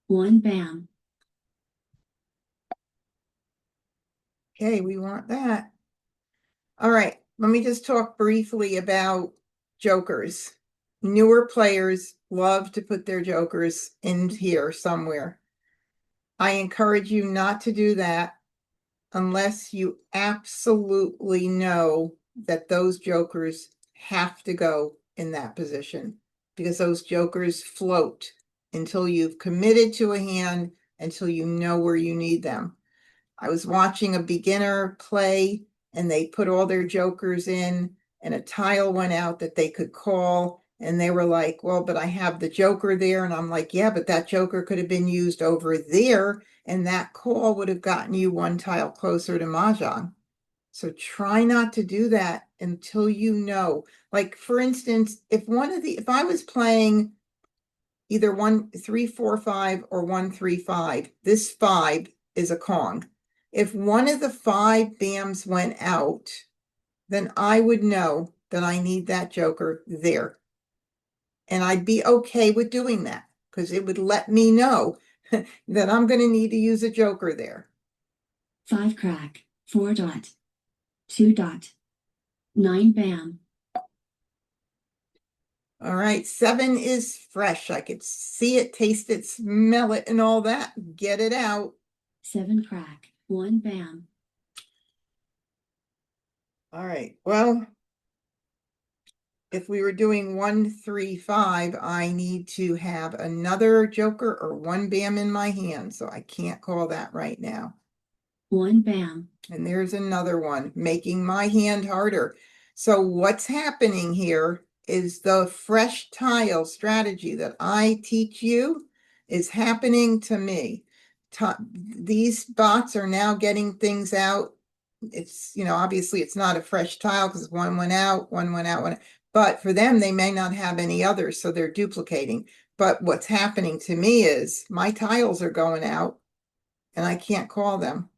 1 bam. Okay, we want that. All right, let me just talk briefly about jokers. Newer players love to put their jokers in here somewhere. I encourage you not to do that unless you absolutely know that those jokers have to go in that position, because those jokers float until you've committed to a hand, until you know where you need them. I was watching a beginner play and they put all their jokers in and a tile went out that they could call And they were like, well, but I have the joker there. And I'm like, yeah, but that joker could have been used over there. And that call would have gotten you one tile closer to Mah Jongg. So try not to do that until you know. Like, for instance, if I was playing either 1-3-4-5 or 1-3-5, this 5 is a Kong. If one of the 5 BAMs went out, then I would know that I need that joker there. And I'd be okay with doing that because it would let me know that I'm going to need to use a joker there. 5 crack, 4 dot, 2 dot, 9 bam. All right, 7 is fresh. I could see it, taste it, smell it, and all that. Get it out. 7 crack, 1 bam. All right, well, if we were doing 1-3-5, I need to have another joker or 1 BAM in my hand, so I can't call that right now. 1 bam. And there's another one, making my hand harder. So what's happening here is the fresh tile strategy that I teach you is happening to me. These bots are now getting things out. It's, obviously it's not a fresh tile because one went out, but for them, they may not have any others, so they're duplicating. But what's happening to me is my tiles are going out and I can't call them.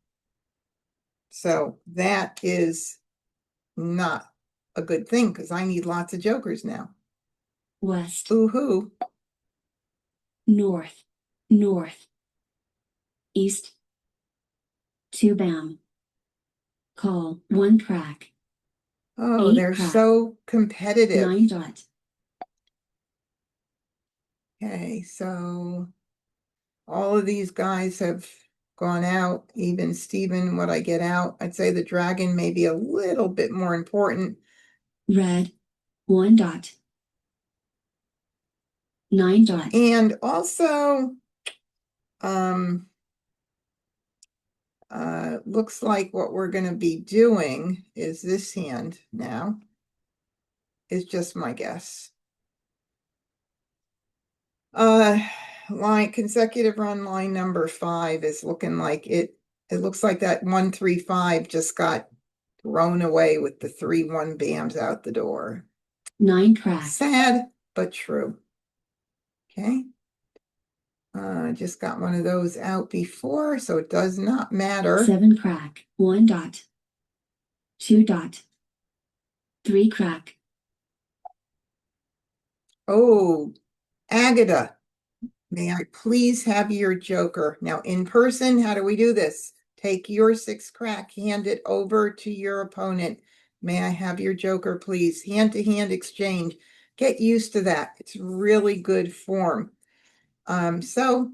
So that is not a good thing because I need lots of jokers now. West, Ooh-hoo. north, north, east, 2 bam. Call, 1 crack, Oh, 8 they're crack, so competitive. 9 dot. Okay, so all of these guys have gone out. Even Steven, what I get out, I'd say the dragon may be a little bit more important. Red, 1 dot, 9 dot. And also, looks like what we're going to be doing is this hand now. Is just my guess. Line consecutive run line number 5 is looking like it looks like that 1-3-5 just got thrown away with the 3-1 BAMs out the door. 9 crack. Sad, but true. Okay. Just got one of those out before, so it does not matter. 7 crack, 1 dot, 2 dot, 3 crack. Oh, Agata, may I please have your joker? Now, in person, how do we do this? Take your 6 crack, hand it over to your opponent. May I have your joker, please? Hand-to-hand exchange. Get used to that. It's really good form. So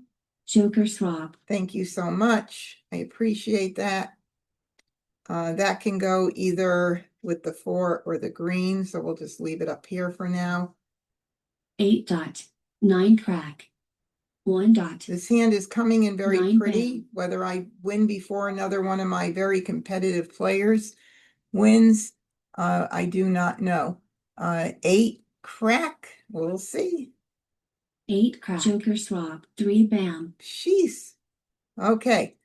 Joker swap. thank you so much. I appreciate that. That can go either with the 4 or the green, so we'll just leave it up here for now. 8 dot, 9 crack, 1 dot. This hand is coming in very 9 pretty. bam. Whether I win before another one of my very competitive players wins, I do not know. 8 crack, we'll see. 8 crack. Joker swap, 3 bam. Jeez. Okay.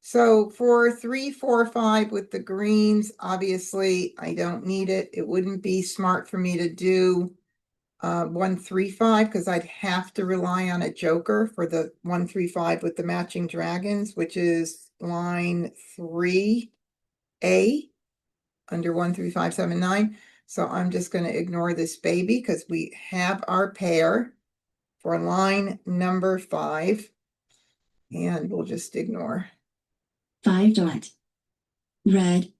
So for 3-4-5 with the greens, obviously I don't need it. It wouldn't be smart for me to do 1-3-5 because I'd have to rely on a joker for the 1-3-5 with the matching dragons, which is line 3A under 1-3-5-7-9. So I'm just going to ignore this baby because we have our pair for line number 5. And we'll just ignore. 5 dot. Red.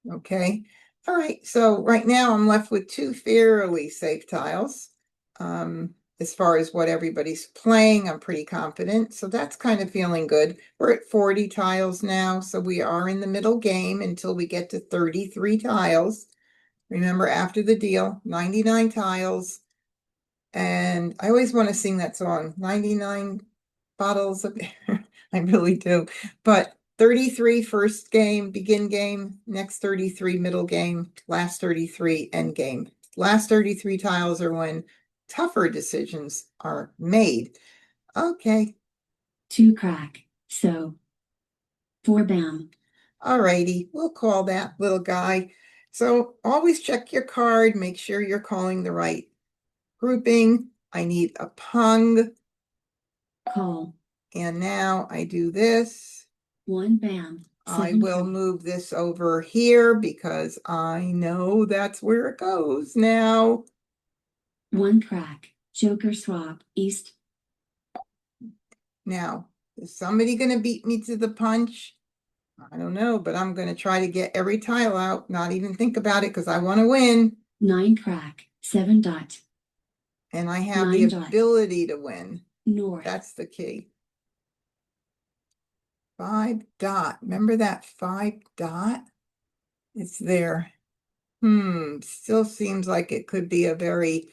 Okay. All right. So right now I'm left with 2 fairly safe tiles. As far as what everybody's playing, I'm pretty confident. So that's kind of feeling good. We're at 40 tiles now. So we are in the middle game until we get to 33 tiles. Remember, after the deal, 99 tiles. And I always want to sing that song, 99 bottles of beer. I really do. But 33 first game, begin game, next 33 middle game, last 33 end game. Last 33 tiles are when tougher decisions are made. Okay. 2 crack. So 4 bam. Alrighty, we'll call that little guy. So always check your card, make sure you're calling the right grouping. I need a pung. Call. And now I do this. 1 bam. I 7 will crack. move this over here because I know that's where it goes now. 1 crack. Joker swap. East. Now, is somebody going to beat me to the punch? I don't know, but I'm going to try to get every tile out, not even think about it because I want to win. 9 crack. 7 dot. And I have the 9 dot. ability to win. North. That's the key. 5 dot. Remember that 5 dot? It's there. Still seems like it could be a very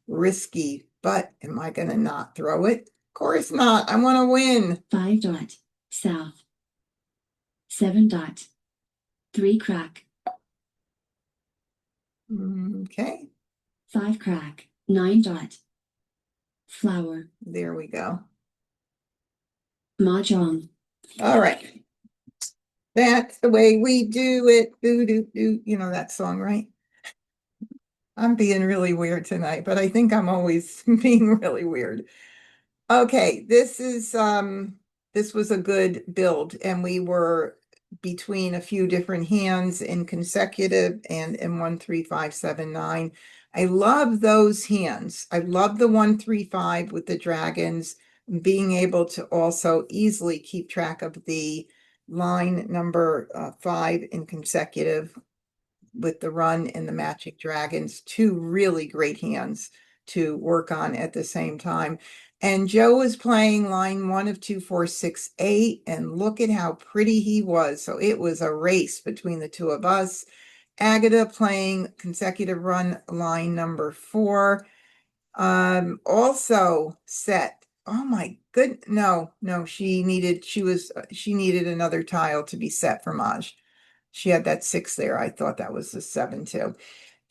risky, but am I going to not throw it? Of course not. I want to win. 5 dot. South. 7 dot. 3 crack. Okay, 5 crack. 9 dot. Flower. there we go. Mah Jongg. All right. That's the way we do it. Do, do, do. You know that song, right? I'm being really weird tonight, but I think I'm always being really weird. Okay, this was a good build, and we were between a few different hands in consecutive and in 1, 3, 5, 7, 9. I love those hands. I love the 1, 3, 5 with the dragons, being able to also easily keep track of the line number 5 in consecutive with the run and the magic dragons. Two really great hands to work on at the same time. And Joe was playing line 1 of 2, 4, 6, 8, and look at how pretty he was. So it was a race between the two of us. Agatha playing consecutive run line number 4. Also set. Oh my good. No, she needed another tile to be set for Maj. She had that 6 there. I thought that was the 7 too.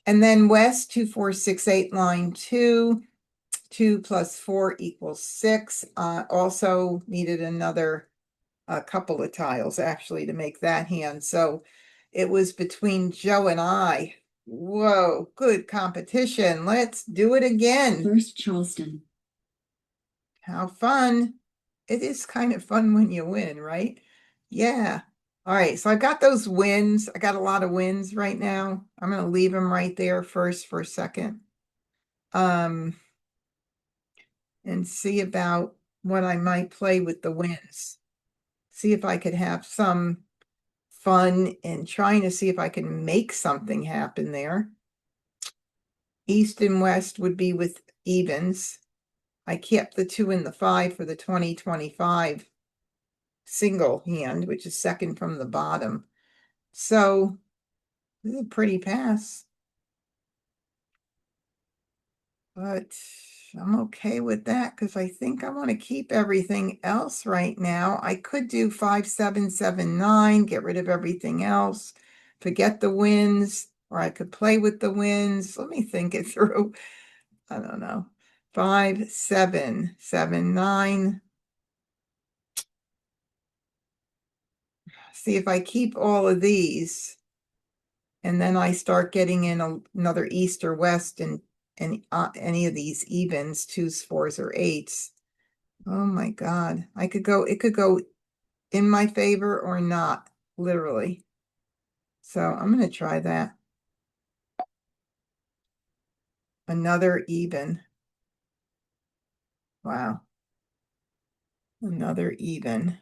And then West 2, 4, 6, 8 line 2. 2 plus 4 equals 6. Also needed another couple of tiles actually to make that hand. So it was between Joe and I. Whoa, good competition. Let's do it again. First Charleston. How fun. It is kind of fun when you win, right? Yeah. All right, so I got those wins. I got a lot of wins right now. I'm going to leave them right there first for a second. And see about what I might play with the wins. See if I could have some fun in trying to see if I can make something happen there. East and West would be with evens. I kept the 2 and the 5 for the 2025 single hand, which is second from the bottom. So this is a pretty pass. But I'm okay with that because I think I want to keep everything else right now. I could do 5, 7, 7, 9, get rid of everything else, forget the wins, or I could play with the wins. Let me think it through. I don't know. 5, 7, 7, 9. See if I keep all of these, and then I start getting in another East or West and any of these evens, 2s, 4s, or 8s. Oh my God. It could go in my favor or not, literally. So I'm going to try that. Another even. Wow. Another even.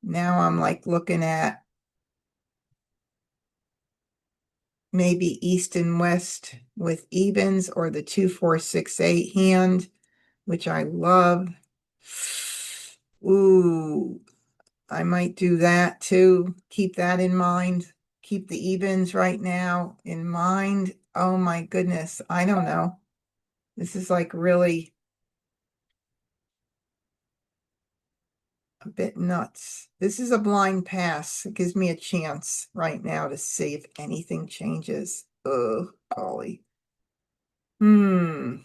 Now I'm like looking at maybe East and West with evens or the 2, 4, 6, 8 hand, which I love. Ooh, I might do that too. Keep that in mind. Keep the evens right now in mind. Oh my goodness. I don't know. This is like really a bit nuts. This is a blind pass. It gives me a chance right now to see if anything changes. Oh, golly. Hmm.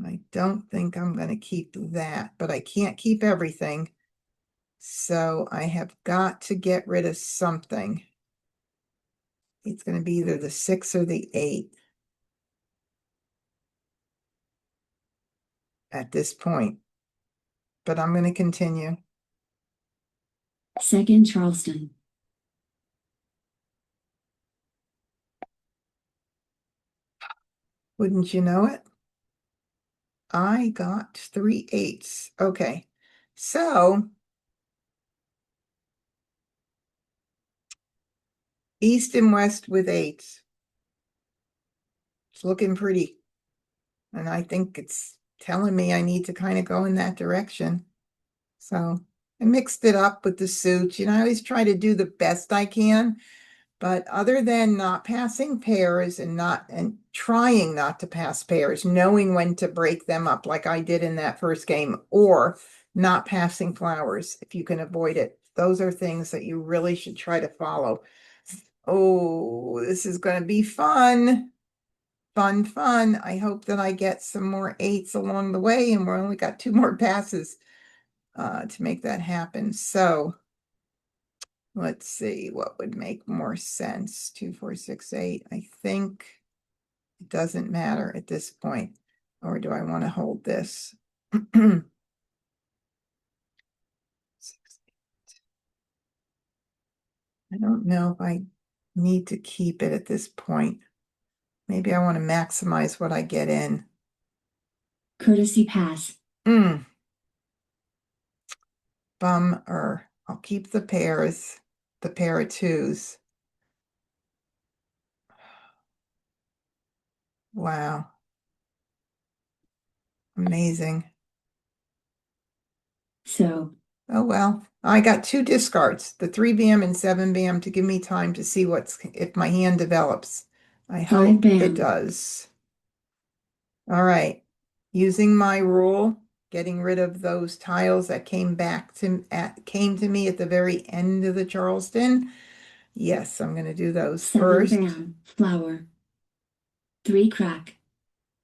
I don't think I'm going to keep that, but I can't keep everything. So I have got to get rid of something. It's going to be either the 6 or the 8 at this point, but I'm going to continue. Second Charleston. Wouldn't you know it? I got 3 8s. Okay. So east and west with 8s. It's looking pretty. And I think it's telling me I need to kind of go in that direction. So I mixed it up with the suits. I always try to do the best I can. But other than not passing pairs and trying not to pass pairs, knowing when to break them up like I did in that first game, or not passing flowers if you can avoid it. Those are things that you really should try to follow. Oh, this is going to be fun. Fun, fun. I hope that I get some more 8s along the way, and we're only got 2 more passes to make that happen. So let's see what would make more sense. 2, 4, 6, 8. I think it doesn't matter at this point. Or do I want to hold this? I don't know if I need to keep it at this point. Maybe I want to maximize what I get in. Courtesy pass. Mm, bummer. I'll keep the pairs, the pair of 2s. Wow. Amazing. So Oh, well, I got 2 discards, the 3 bam and 7 bam to give me time to see if my hand develops. I 5 hope it bam. does. All right. Using my rule, getting rid of those tiles that came to me at the very end of the Charleston. Yes, I'm going to do those 7 first. bam. Flower. 3 crack.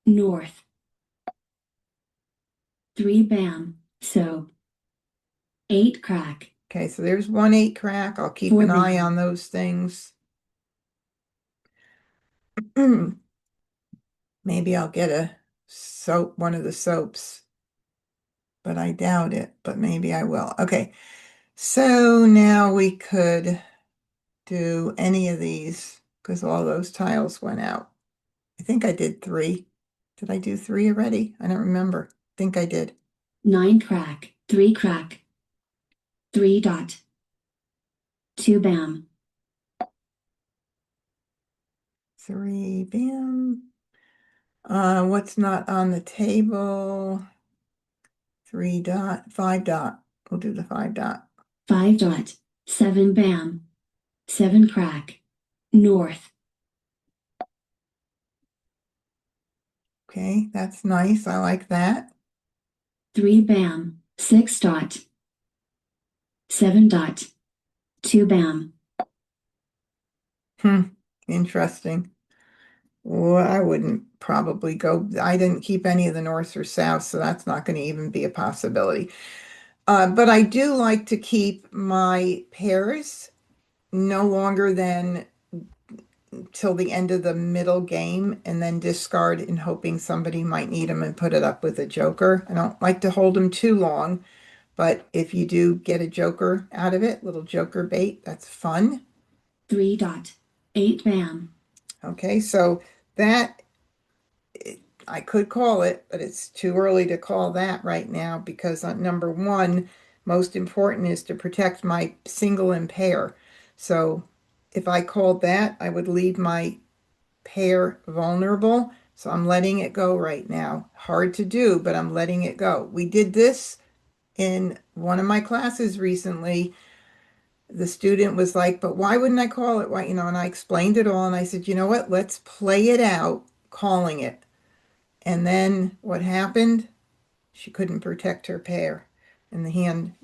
North. 3 bam. So 8 crack. Okay, so there's 1 8 crack. I'll keep 4 an eye bam. on those things. Maybe I'll get a soap, one of the soaps, but I doubt it, but maybe I will. Okay, so now we could do any of these because all those tiles went out. I think I did 3. Did I do 3 already? I don't remember. I think I did. 9 crack. 3 crack. 3 dot. 2 bam. 3 bam. What's not on the table? 3 dot, 5 dot. We'll do the 5 dot. 5 dot. 7 bam. 7 crack. North. Okay, that's nice. I like that. 3 bam. 6 dot. 7 dot. 2 bam. Hmm, interesting. Well, I wouldn't probably go. I didn't keep any of the north or south, so that's not going to even be a possibility. But I do like to keep my pairs no longer than till the end of the middle game and then discard in hoping somebody might need them and put it up with a joker. I don't like to hold them too long, but if you do get a joker out of it, little joker bait, that's fun. 3 dot. 8 bam. Okay, so that I could call it, but it's too early to call that right now because number 1, most important is to protect my single and pair. So if I called that, I would leave my pair vulnerable. So I'm letting it go right now. Hard to do, but I'm letting it go. We did this in one of my classes recently. The student was like, but why wouldn't I call it? Why, and I explained it all. And I said, you know what? Let's play it out calling it. And then what happened? She couldn't protect her pair. And the hand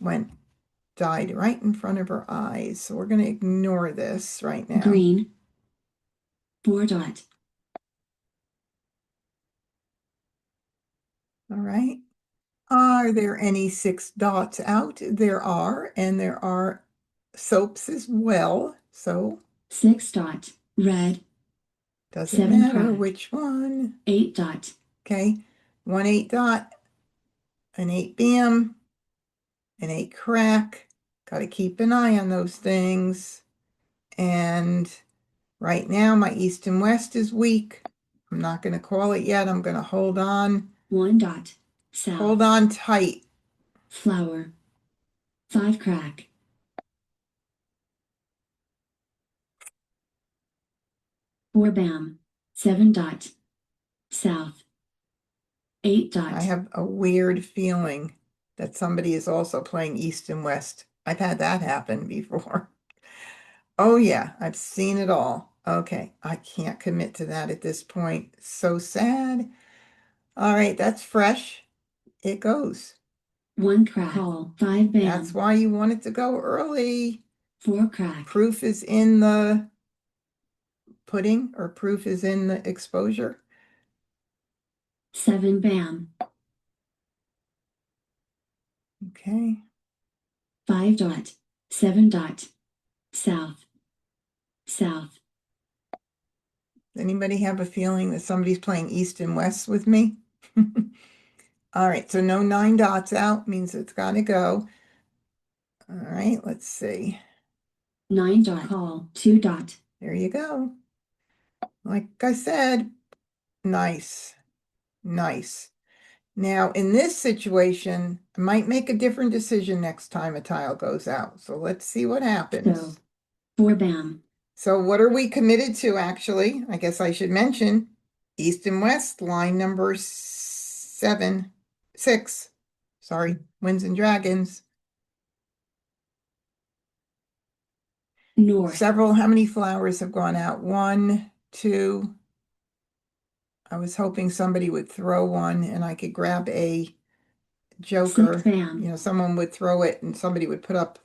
died right in front of her eyes. So we're going to ignore this right now. Green. 4 dot. All right. Are there any 6 dots out? There are, and there are soaps as well. So 6 dot. Red. doesn't 7 matter crack. which one. 8 dot. Okay. 1 8 dot, an 8 bam, an 8 crack. Got to keep an eye on those things. And right now, my east and west is weak. I'm not going to call it yet. I'm going to hold on. 1 dot. South. Hold on tight. Flower. 5 crack. 4 bam. 7 dot. South. 8 dot. I have a weird feeling that somebody is also playing east and west. I've had that happen before. Oh yeah, I've seen it all. Okay, I can't commit to that at this point. So sad. All right, that's fresh. It goes. 1 crack. Call. 5 bam. That's why you want it to go early. 4 crack. Proof is in the pudding, or proof is in the exposure. 7 bam. Okay. 5 dot. 7 dot. South. South. Anybody have a feeling that somebody's playing east and west with me? All right, so no 9 dots out means it's got to go. All right, let's see. 9 dot. Call. 2 dot. There you go. Like I said, nice, nice. Now, in this situation, I might make a different decision next time a tile goes out. So let's see what happens. So, 4 bam. So what are we committed to, actually? I guess I should mention east and west, line number 6. Sorry, Winds and Dragons. North. Several, how many flowers have gone out? 1, 2. I was hoping somebody would throw one and I could grab a joker. 6 bam. You know, someone would throw it and somebody would put up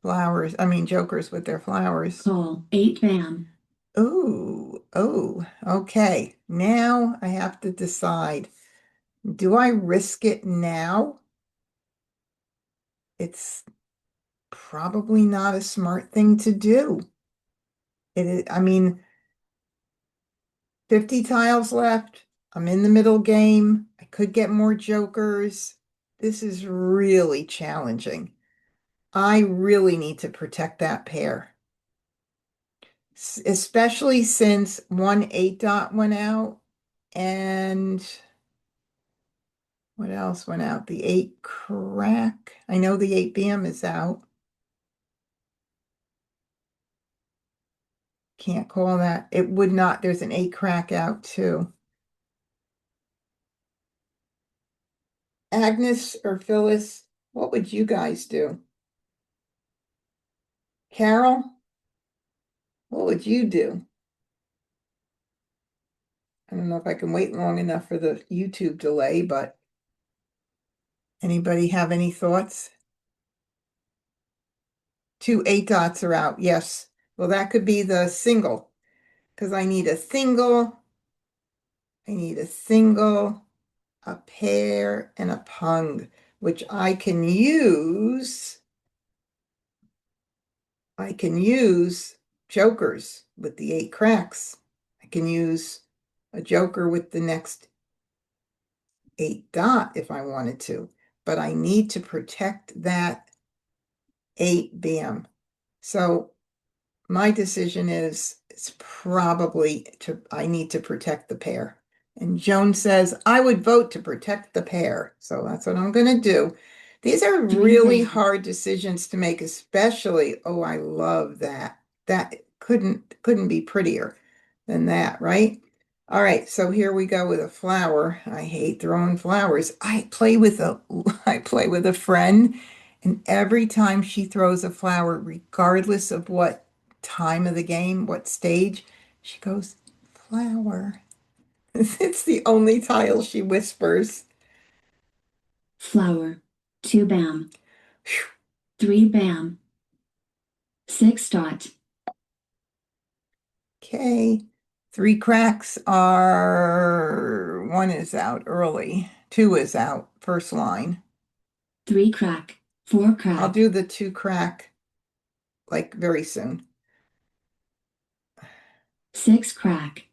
flowers, jokers with their flowers. Call. 8 bam. Oh, okay. Now I have to decide. Do I risk it now? It's probably not a smart thing to do. It is, 50 tiles left. I'm in the middle game. I could get more jokers. This is really challenging. I really need to protect that pair, especially since 1 8 dot went out and what else went out? The 8 crack. I know the 8 bam is out. Can't call that. It would not. There's an 8 crack out too. Agnes or Phyllis, what would you guys do? Carol, what would you do? I don't know if I can wait long enough for the YouTube delay, but anybody have any thoughts? 2 8 dots are out. Yes. Well, that could be the single because I need a single. I need a single, a pair, and a pung, which I can use. I can use jokers with the 8 cracks. I can use a joker with the next 8 dot if I wanted to, but I need to protect that 8 bam. So my decision is it's probably I need to protect the pair. And Joan says, I would vote to protect the pair. So that's what I'm going to do. These are really hard decisions to make, especially, oh, I love that. That couldn't be prettier than that, right? All right, so here we go with a flower. I hate throwing flowers. I play with a friend, and every time she throws a flower, regardless of what time of the game, what stage, she goes, flower. It's the only tile she whispers. Flower. 2 bam. 3 bam. 6 dot. Okay, Three cracks are, one is out early, two is out, first line. 3 crack, 4 I'll crack, do the two crack like very soon. 6 crack,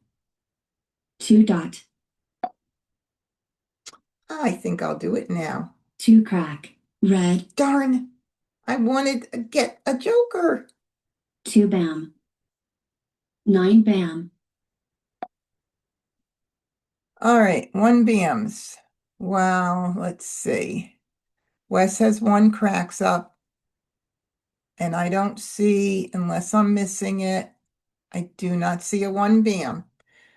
2 dot, I think I'll do it now. 2 crack, red, Darn, I wanted to get a joker. 2 bam, 9 bam, All right, one BMs. Well, let's see. Wes has one cracks up, and I don't see, unless I'm missing it, I do not see a one BM.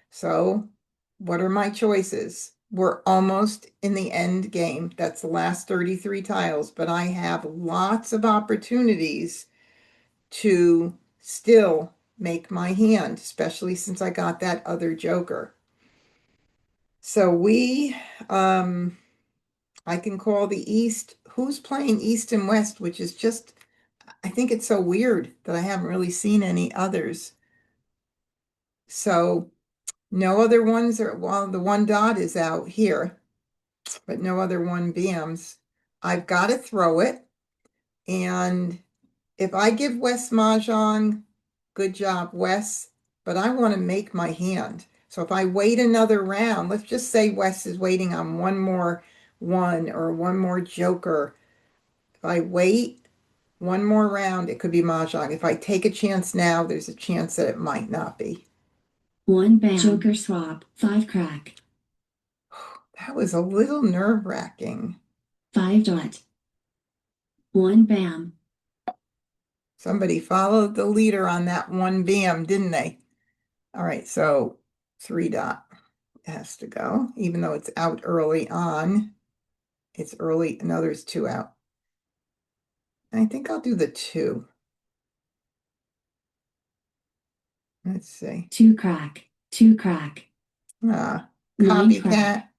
So what are my choices? We're almost in the end game. That's the last 33 tiles, but I have lots of opportunities to still make my hand, especially since I got that other joker. So I can call the East. Who's playing East and West, which is just, I think it's so weird that I haven't really seen any others. So no other ones are, well, the one dot is out here, but no other one BMs. I've got to throw it. And if I give Wes Mahjong, good job, Wes, but I want to make my hand. So if I wait another round, let's just say Wes is waiting on one more one or one more joker. If I wait one more round, it could be Mahjong. If I take a chance now, there's a chance that it might not be. 1 bam, joker swap, 5 crack, That was a little nerve-wracking. 5 dot, 1 bam, Somebody followed the leader on that one BM, didn't they? All right, so three dot has to go, even though it's out early on. It's early, and there's two out. I think I'll do the two. Let's see. 2 crack, 2 crack, Ah, 9 copycat. crack,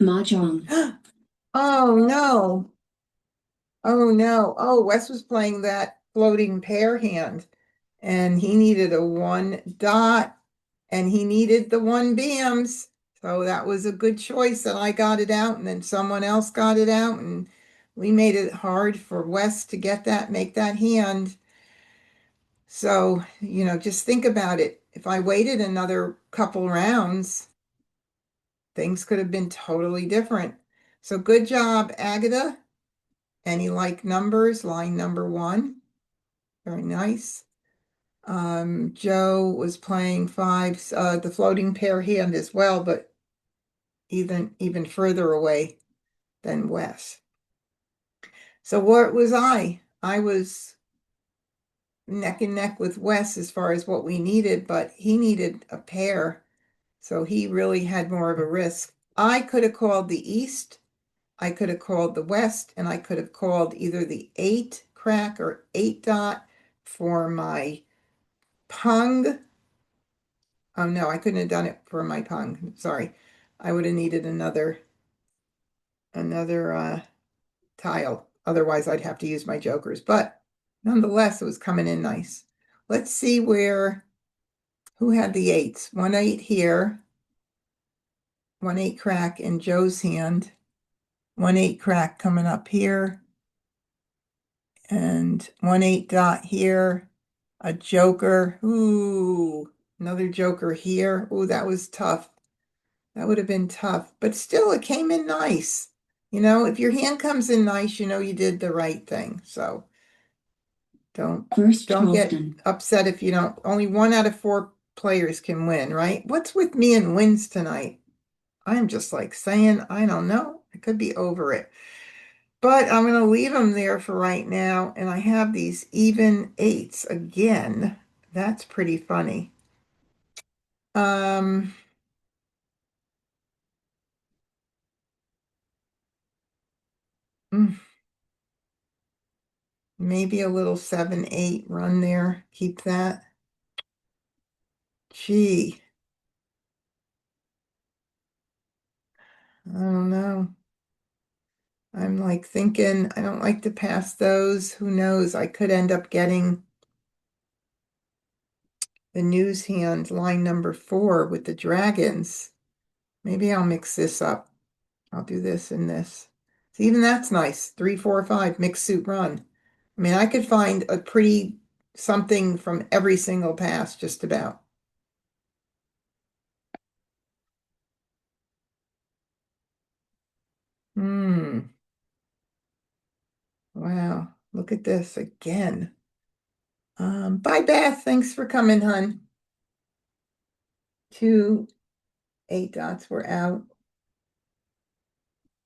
Mah Jongg, Oh no. Oh no. Oh, Wes was playing that floating pair hand, and he needed a one dot, and he needed the one BMs. So that was a good choice that I got it out, and then someone else got it out, and we made it hard for Wes to get that, make that hand. So, just think about it. If I waited another couple rounds, things could have been totally different. So good job, Agatha. Any like numbers? Line number one. Very nice. Joe was playing fives, the floating pair hand as well, but even further away than Wes. So what was I? I was neck and neck with Wes as far as what we needed, but he needed a pair. So he really had more of a risk. I could have called the East, I could have called the West, and I could have called either the 8 crack or 8 dot for my Pung. Oh no, I couldn't have done it for my Pung. Sorry. I would have needed another tile. Otherwise, I'd have to use my jokers. But nonetheless, it was coming in nice. Let's see who had the eights. 1 8 here. 1 8 crack in Joe's hand. 1 8 crack coming up here. And 1 8 dot here. A joker. Ooh, another joker here. Ooh, that was tough. That would have been tough. But still, it came in nice. If your hand comes in nice, you did the right thing. So first don't get Charleston, upset if you don't. Only 1 out of 4 players can win, right? What's with me and wins tonight? I'm just like saying, I don't know. I could be over it. But I'm going to leave them there for right now. And I have these even eights again. That's pretty funny. Um, mm, maybe a little 7 8 run there. Keep that. Gee, I don't know. I'm like thinking I don't like to pass those. Who knows? I could end up getting the news hand, line number 4 with the dragons. Maybe I'll mix this up. I'll do this and this. So even that's nice. 3, 4, 5, mix suit run. I mean, I could find a pretty something from every single pass, just about. Wow, look at this again. Bye, Beth. Thanks for coming, hun. 2 8 dots were out.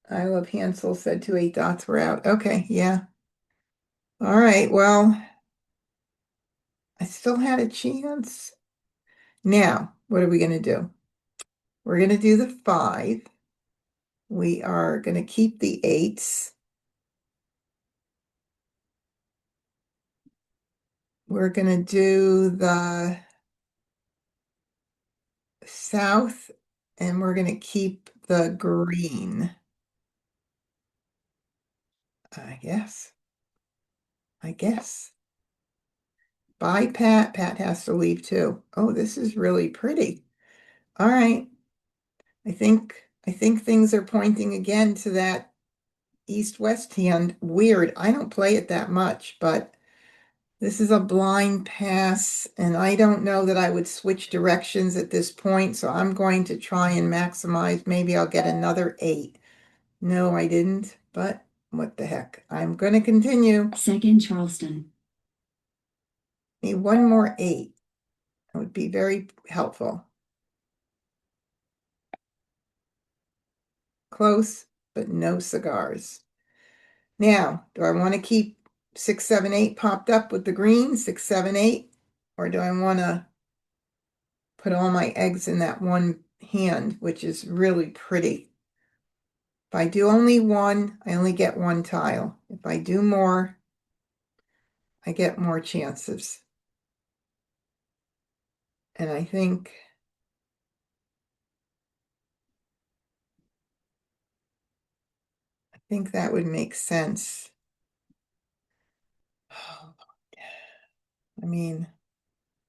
I love Hansel said 2 8 dots were out. Okay, yeah. All right, well, I still had a chance. Now, what are we going to do? We're going to do the 5. We are going to keep the 8s. We're going to do the south, and we're going to keep the green. I guess. Bye, Pat. Pat has to leave too. Oh, this is really pretty. All right. I think things are pointing again to that east-west hand. Weird. I don't play it that much, but this is a blind pass, and I don't know that I would switch directions at this point, so I'm going to try and maximize. Maybe I'll get another 8. No, I didn't, but what the heck. I'm going to continue. Second Charleston. Need one more 8. That would be very helpful. Close, but no cigars. Now, do I want to keep 6, 7, 8 popped up with the green, 6, 7, 8? Or do I want to put all my eggs in that one hand, which is really pretty? If I do only one, I only get one tile. If I do more, I get more chances. And I think that would make sense. I mean,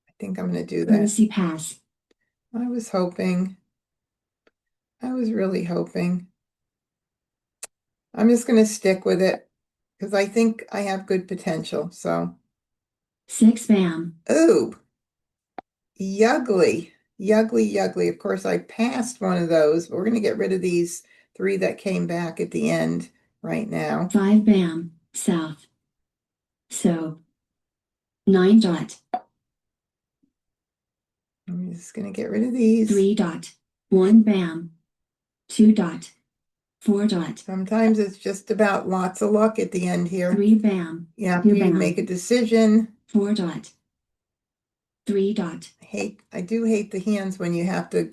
I think I'm going to do that. Courtesy pass. I was hoping. I was really hoping. I'm just going to stick with it because I think I have good potential. So, 6 bam. ooh, yuggly, yuggly, yuggly. Of course, I passed one of those, but we're going to get rid of these 3 that came back at the end right now. 5 bam. South. So 9 dot. I'm just going to get rid of these. 3 dot. 1 bam. 2 dot. 4 dot. Sometimes it's just about lots of luck at the end here. 3 bam. You have 2 to bam. make a decision. 4 dot. 3 dot. I do hate the hands when you have to,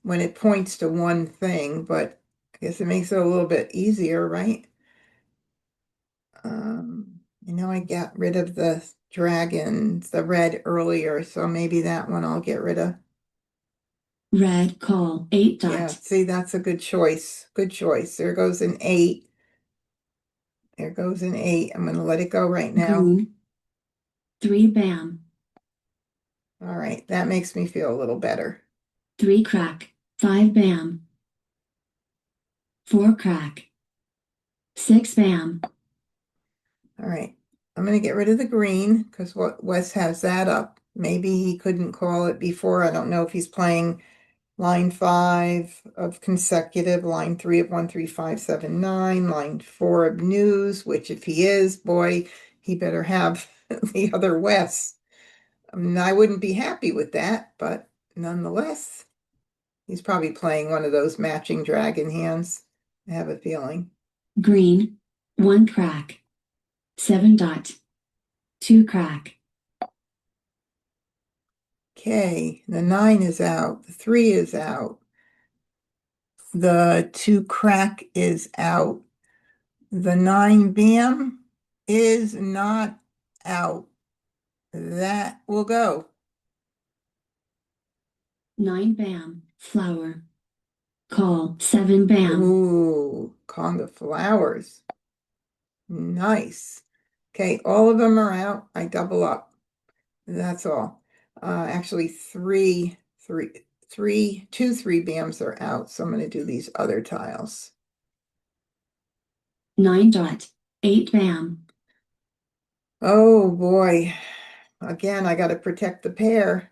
when it points to one thing, but I guess it makes it a little bit easier, right? I got rid of the dragons, the red earlier, so maybe that one I'll get rid of. Red call 8 dot. Yeah, see, that's a good choice. Good choice. There goes an 8. There goes an 8. I'm going to let it go right now. Green. 3 bam. All right, that makes me feel a little better. 3 crack. 5 bam. 4 crack. 6 bam. All right, I'm going to get rid of the green because what Wes has that up. Maybe he couldn't call it before. I don't know if he's playing line 5 of consecutive, line 3 of 1, 3, 5, 7, 9, line 4 of news, which if he is, boy, he better have the other Wes. I mean, I wouldn't be happy with that, but nonetheless, he's probably playing one of those matching dragon hands. I have a feeling. Green. 1 crack. 7 dot. 2 crack. Okay, the 9 is out. The 3 is out. The 2 crack is out. The 9 bam is not out. That will go. 9 bam. Flower. Call 7 bam. Ooh, Kong of Flowers. Nice. Okay, all of them are out. I double up. That's all. Actually, two 3 bams are out. So I'm going to do these other tiles. 9.8 bam. Oh boy. Again, I got to protect the pair.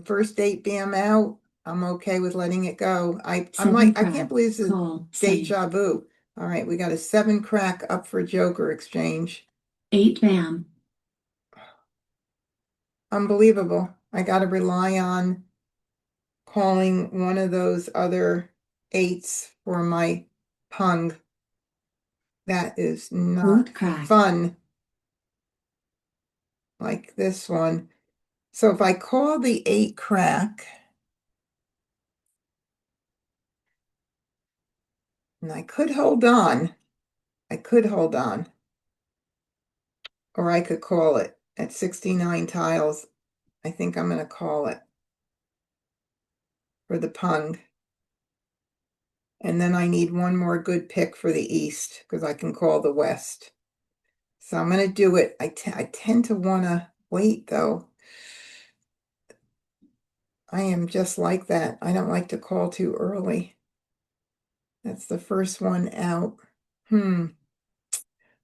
First 8 bam out. I'm okay with letting it go. I'm like, I can't believe this is deja vu. All right, we got a 7 crack up for Joker exchange. 8 bam. Unbelievable. I got to rely on calling one of those other 8s for my pung. That is not fun. Like this one. So if I call the 8 crack, and I could hold on. Or I could call it at 69 tiles. I think I'm going to call it for the pung. And then I need one more good pick for the east because I can call the west. So I'm going to do it. I tend to want to wait though. I am just like that. I don't like to call too early. That's the first one out.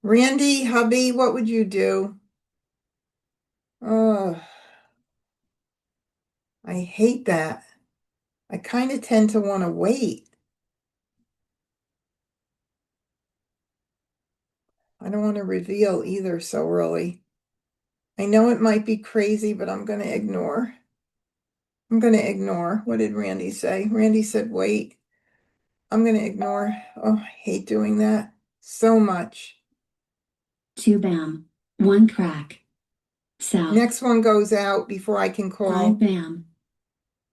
Randy, hubby, what would you do? Oh, I hate that. I kind of tend to want to wait. I don't want to reveal either so early. I know it might be crazy, but I'm going to ignore. What did Randy say? Randy said, wait. I'm going to ignore. Oh, I hate doing that so much. 2 bam. 1 crack. South. Next one goes out before I can call. 5 bam.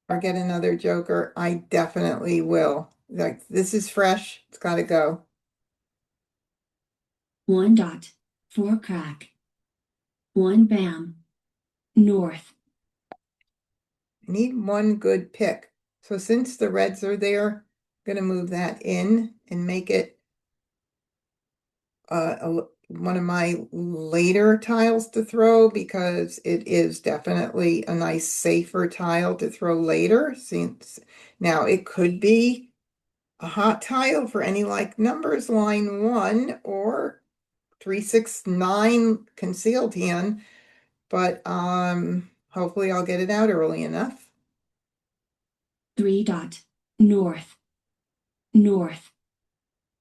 Or get another Joker. I definitely will. Like, this is fresh. It's got to go. 1.4 crack. 1 bam. North. I need one good pick. So since the reds are there, I'm going to move that in and make it one of my later tiles to throw because it is definitely a nice safer tile to throw later. Since now it could be a hot tile for any like numbers line 1 or 369 concealed hand, but hopefully I'll get it out early enough. 3. North. North.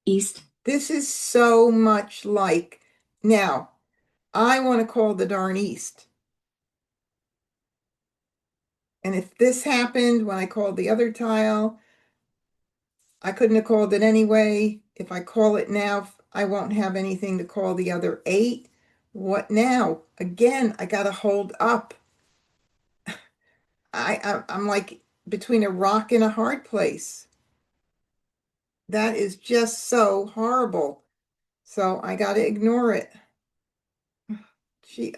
East. This is so much like now. I want to call the darn east. And if this happened when I called the other tile, I couldn't have called it anyway. If I call it now, I won't have anything to call the other 8. What now? Again, I got to hold up. I'm like between a rock and a hard place. That is just so horrible. So I got to ignore it.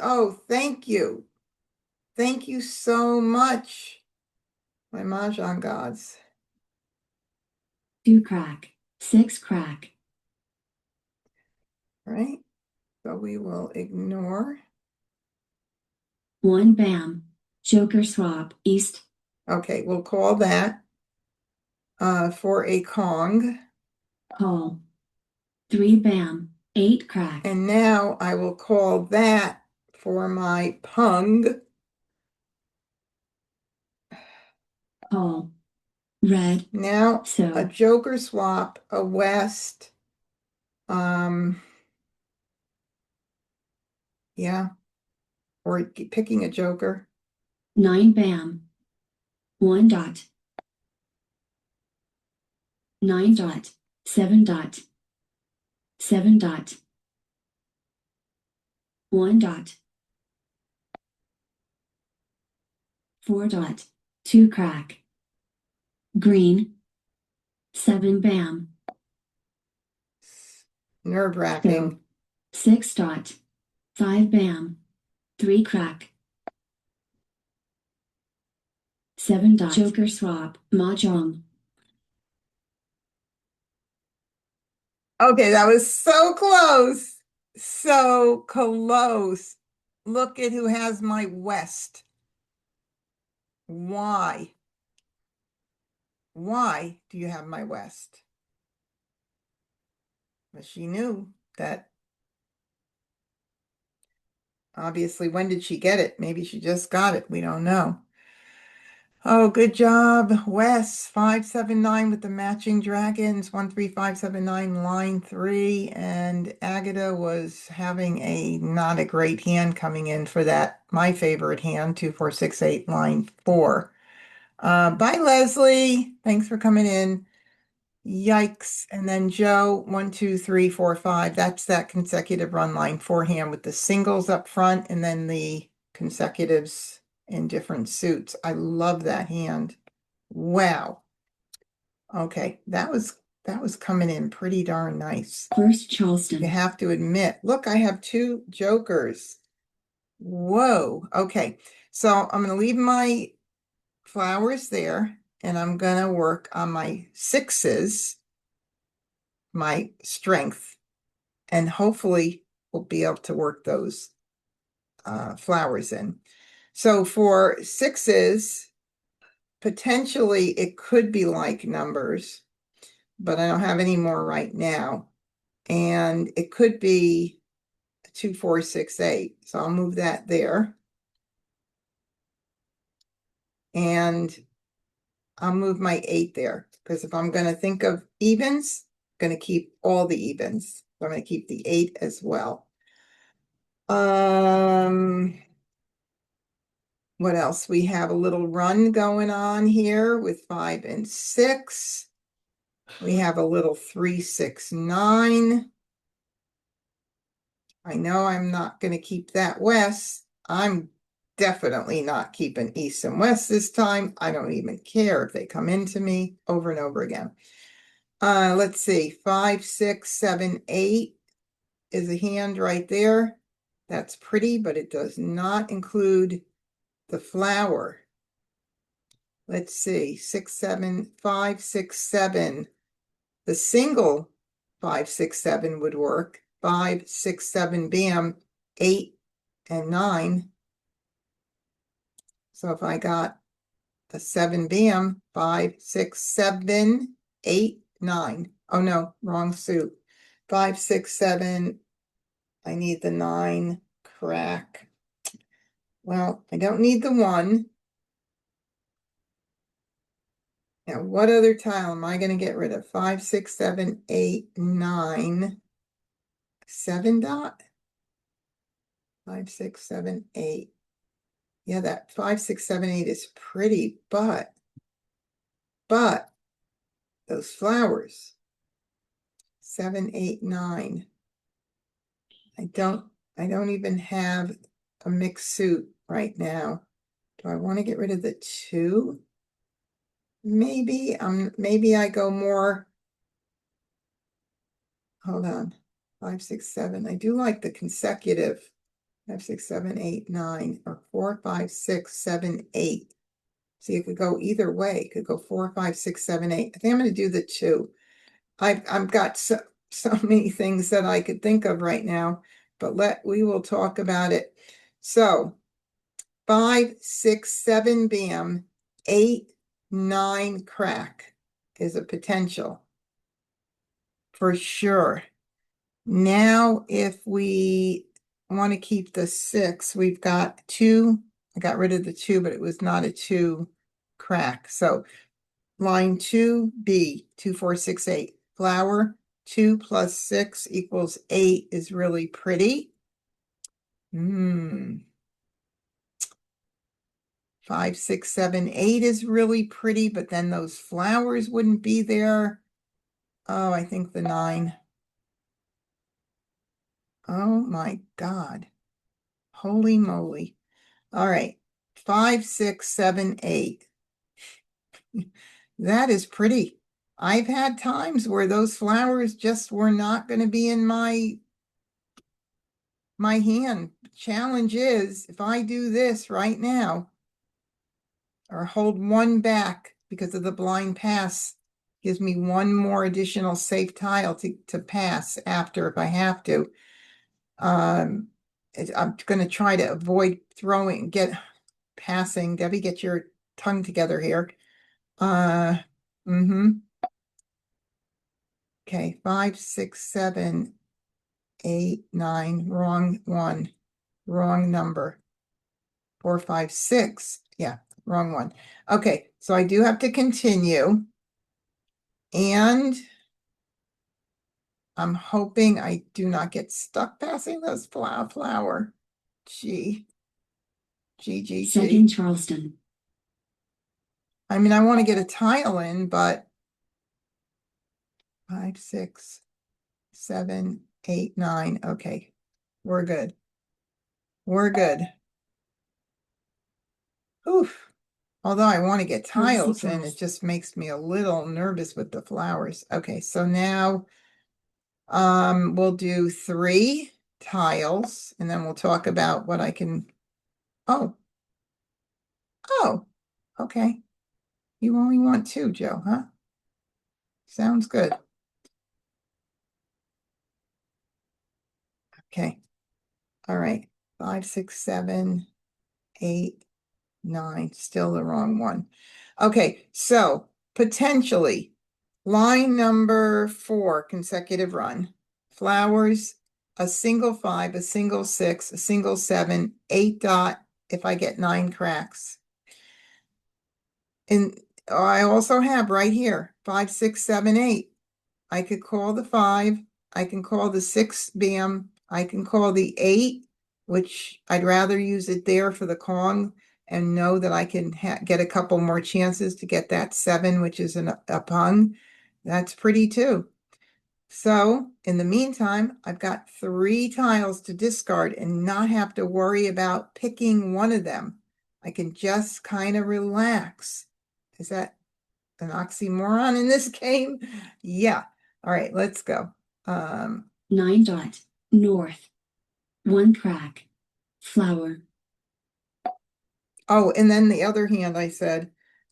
Oh, thank you. Thank you so much, my Mahjong gods. 2 crack. 6 crack. Right? So we will ignore. 1 bam. Joker swap. East. Okay, we'll call that for a Kong. Call. 3 bam. 8 crack. And now I will call that for my Pung. Call. Red. Now So. a Joker swap, a West. Yeah. Or picking a Joker. 9 bam. 1 dot. 9 dot. 7 dot. 7 dot. 1 dot. 4 dot. 2 crack. Green. 7 bam. Nerve-wracking. 6 dot. 5 bam. 3 crack. 7 dot. Joker swap. Mah Jongg. Okay, that was so close. So close. Look at who has my West. Why? Why do you have my West? But she knew that. Obviously, when did she get it? Maybe she just got it. We don't know. Oh, good job, Wes. 579 with the matching dragons. 13579, line 3. And Agatha was having a not a great hand coming in for that. My favorite hand, 2468, line 4. Bye, Leslie. Thanks for coming in. Yikes. And then Joe, 1, 2, 3, 4, 5. That's that consecutive run line forehand with the singles up front and then the consecutives in different suits. I love that hand. Wow. Okay, that was coming in pretty darn nice. First You Charleston. have to admit. Look, I have 2 jokers. Whoa. Okay. So I'm going to leave my flowers there and I'm going to work on my 6s, my strength, and hopefully we'll be able to work those flowers in. So for 6s, potentially it could be like numbers, but I don't have any more right now. And it could be 2, 4, 6, 8. So I'll move that there. And I'll move my 8 there because if I'm going to think of evens, I'm going to keep all the evens. So I'm going to keep the 8 as well. What else? We have a little run going on here with 5 and 6. We have a little 3, 6, 9. I know I'm not going to keep that west. I'm definitely not keeping east and west this time. I don't even care if they come into me over and over again. Let's see. 5, 6, 7, 8 is a hand right there. That's pretty, but it does not include the flower. Let's see. 6, 7, 5, 6, 7. The single 5, 6, 7 would work. 5, 6, 7, bam, 8 and 9. So if I got a 7 bam, 5, 6, 7, 8, 9. Oh no, wrong suit. 5, 6, 7. I need the 9 crack. Well, I don't need the 1. Now, what other tile am I going to get rid of? 5, 6, 7, 8, 9. 7 dot? 5, 6, 7, 8. Yeah, that 5, 6, 7, 8 is pretty, but those flowers, 7, 8, 9. I don't even have a mixed suit right now. Do I want to get rid of the 2? Maybe I go more. Hold on. 5, 6, 7. I do like the consecutive 5, 6, 7, 8, 9, or 4, 5, 6, 7, 8. See, it could go either way. It could go 4, 5, 6, 7, 8. I think I'm going to do the 2. I've got so many things that I could think of right now, but we will talk about it. So 5, 6, 7 bam, 8, 9 crack is a potential for sure. Now, if we want to keep the 6, we've got 2. I got rid of the 2, but it was not a 2 crack. So line 2B, 2, 4, 6, 8. Flower 2 plus 6 equals 8 is really pretty. 5, 6, 7, 8 is really pretty, but then those flowers wouldn't be there. Oh, I think the 9. Oh my God. Holy moly. All right. 5, 6, 7, 8. That is pretty. I've had times where those flowers just were not going to be in my hand. Challenge is if I do this right now or hold 1 back because of the blind pass, gives me 1 more additional safe tile to pass after if I have to. I'm going to try to avoid passing. Debbie, get your tongue together here. Mm-hmm. Okay, 5, 6, 7, 8, 9, wrong one, wrong number. 4, 5, 6. Yeah, wrong one. Okay, so I do have to continue. And I'm hoping I do not get stuck passing this flower. G. Second Charleston. I mean, I want to get a tile in, but 5, 6, 7, 8, 9. Okay, we're good. We're good. Oof. Although I want to get tiles in, it just makes me a little nervous with the flowers. Okay, so now we'll do 3 tiles and then we'll talk about what I can. Oh, okay. You only want 2, Joe, huh? Sounds good. Okay. All right. 5, 6, 7, 8, 9. Still the wrong one. Okay, so potentially line number 4, consecutive run. Flowers, a single 5, a single 6, a single 7, 8 dot if I get 9 cracks. And I also have right here 5, 6, 7, 8. I could call the 5. I can call the 6 bam. I can call the 8, which I'd rather use it there for the Kong and know that I can get a couple more chances to get that 7, which is a pung. That's pretty too. So in the meantime, I've got 3 tiles to discard and not have to worry about picking one of them. I can just kind of relax. Is that an oxymoron in this game? Yeah. All right, let's go. 9 dot, north, 1 crack, flower. Oh, and then the other hand, I said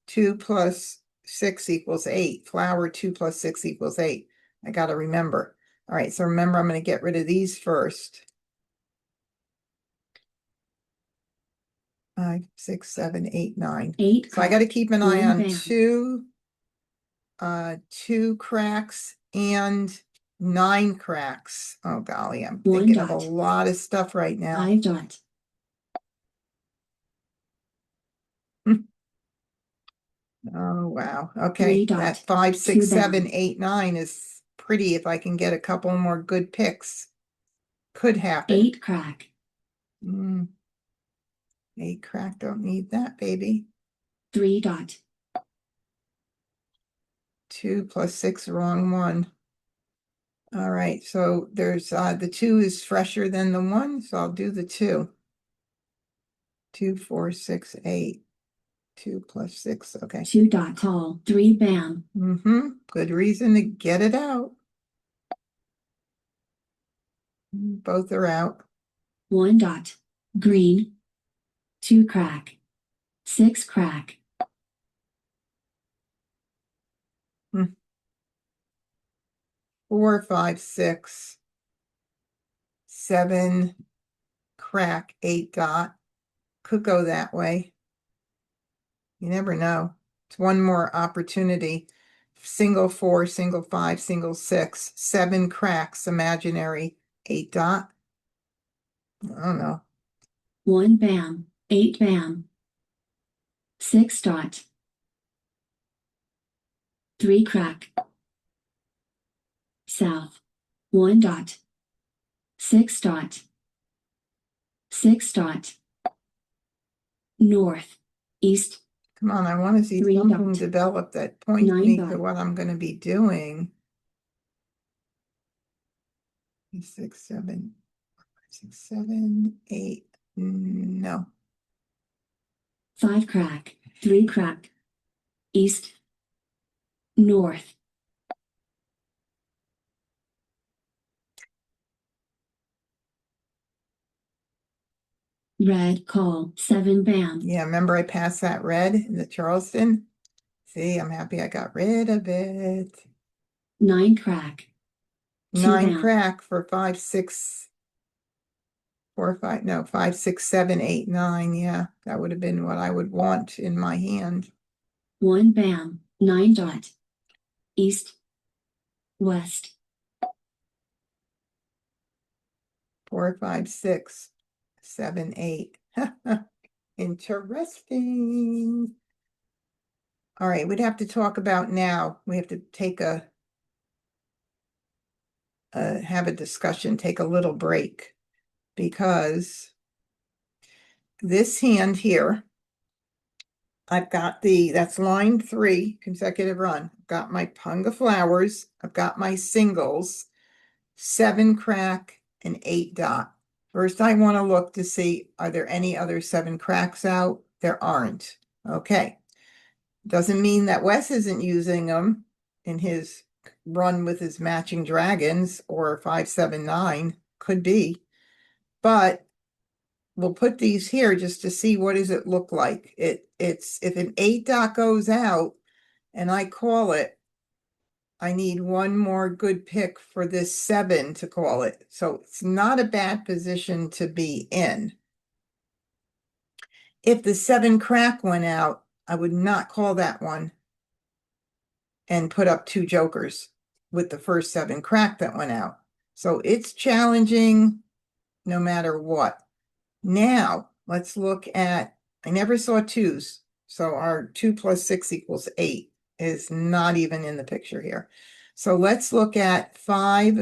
2 plus 6 equals 8. Flower 2 plus 6 equals 8. I got to remember. All right, so remember, I'm going to get rid of these first. 5, 6, 7, 8, 9. 8. So I got to keep an eye on bam. 2 cracks and 9 cracks. Oh golly, I'm thinking of a lot of stuff right now. 5 dot. Oh wow. Okay, that 5, 6, 7, 8, 9 is pretty if I can get a couple more good picks. Could happen. 8 crack. 8 crack, don't need that, baby. 3 dot. 2 plus 6, wrong one. All right, so there's the 2 is fresher than the 1, so I'll do the 2. 2, 4, 6, 8. 2 plus 6, okay. 2 dot, call, 3 bam. Good reason to get it out. Both are out. 1 dot, green, 2 crack, 6 crack. 4, 5, 6, 7 crack, 8 dot. Could go that way. You never know. It's one more opportunity. Single 4, single 5, single 6, 7 cracks, imaginary, 8 dot. I don't know. 1 bam, 8 bam. 6 dot. 3 crack. South. 1 dot. 6 dot. 6 dot. North. East. Come on, I want to see something develop that points me to what I'm going to be doing. 6, 7, 6, 7, 8. No. 5 crack. 3 crack. East. North. Red call, 7 bam. Yeah, remember I passed that red in the Charleston? See, I'm happy I got rid of it. 9 crack. 9 crack for 5, 6, 4, 5, no, 5, 6, 7, 8, 9. Yeah, that would have been what I would want in my hand. 1 bam, 9 dot. East, west. 4, 5, 6, 7, 8. Interesting. All right, we'd have to talk about now. We have to take have a discussion, take a little break, because this hand here, I've got that's line 3, consecutive run. I've got my Punga flowers. I've got my singles, 7 crack and 8 dot. First, I want to look to see, are there any other 7 cracks out? There aren't. Okay. Doesn't mean that Wes isn't using them in his run with his matching dragons or 579. Could be. But we'll put these here just to see what does it look like. It's if an 8 dot goes out and I call it, I need one more good pick for this 7 to call it. So it's not a bad position to be in. If the 7 crack went out, I would not call that one and put up 2 jokers with the first 7 crack that went out. So it's challenging no matter what. Now let's look at, I never saw 2s. So our 2 plus 6 equals 8 is not even in the picture here. So let's look at 5,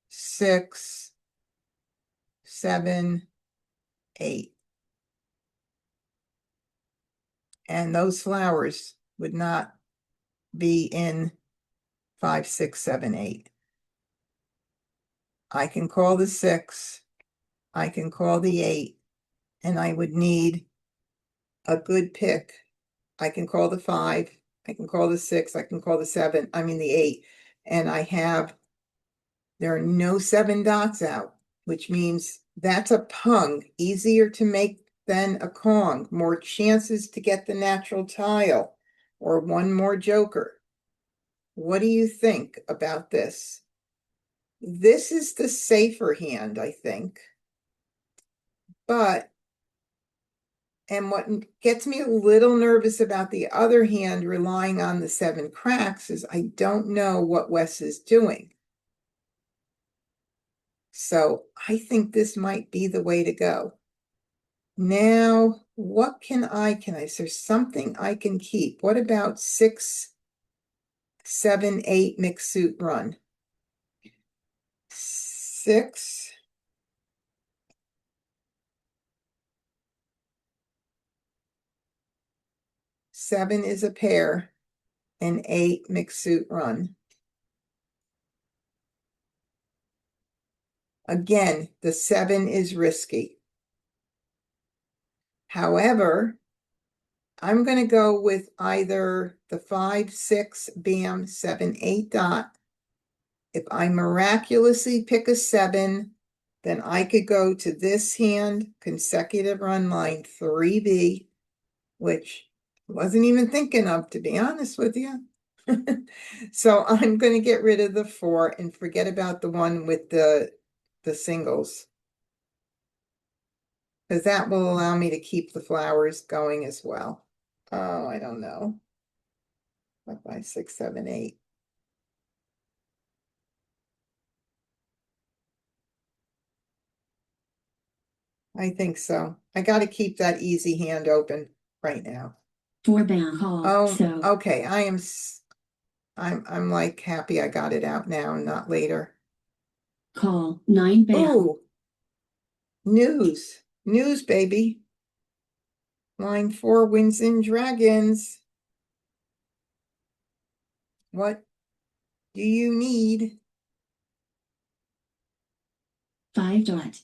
6, 7, 8. And those flowers would not be in 5, 6, 7, 8. I can call the 6, I can call the 8, and I would need a good pick. I can call the 5, I can call the 6, I can call the 7, I mean the 8, and there are no 7 dots out, which means that's a pung, easier to make than a Kong, more chances to get the natural tile, or one more joker. What do you think about this? This is the safer hand, I think. But, and what gets me a little nervous about the other hand relying on the 7 cracks is I don't know what Wes is doing. So I think this might be the way to go. Now, what is there something I can keep? What about 6, 7, 8 mixed suit run? 6, 7 is a pair, and 8 mixed suit run. Again, the 7 is risky. However, I'm going to go with either the 5, 6, bam, 7, 8 dot. If I miraculously pick a 7, then I could go to this hand, consecutive run line 3B, which I wasn't even thinking of, to be honest with you. So I'm going to get rid of the 4 and forget about the one with the singles, because that will allow me to keep the flowers going as well. Oh, I don't know. 5, 5, 6, 7, 8. I think so. I got to keep that easy hand open right now. 4 bam, call. Oh, So okay. I'm like happy I got it out now, not later. call 9 bam. Ooh, news, baby. Line 4 wins in dragons. What do you need? 5 dot.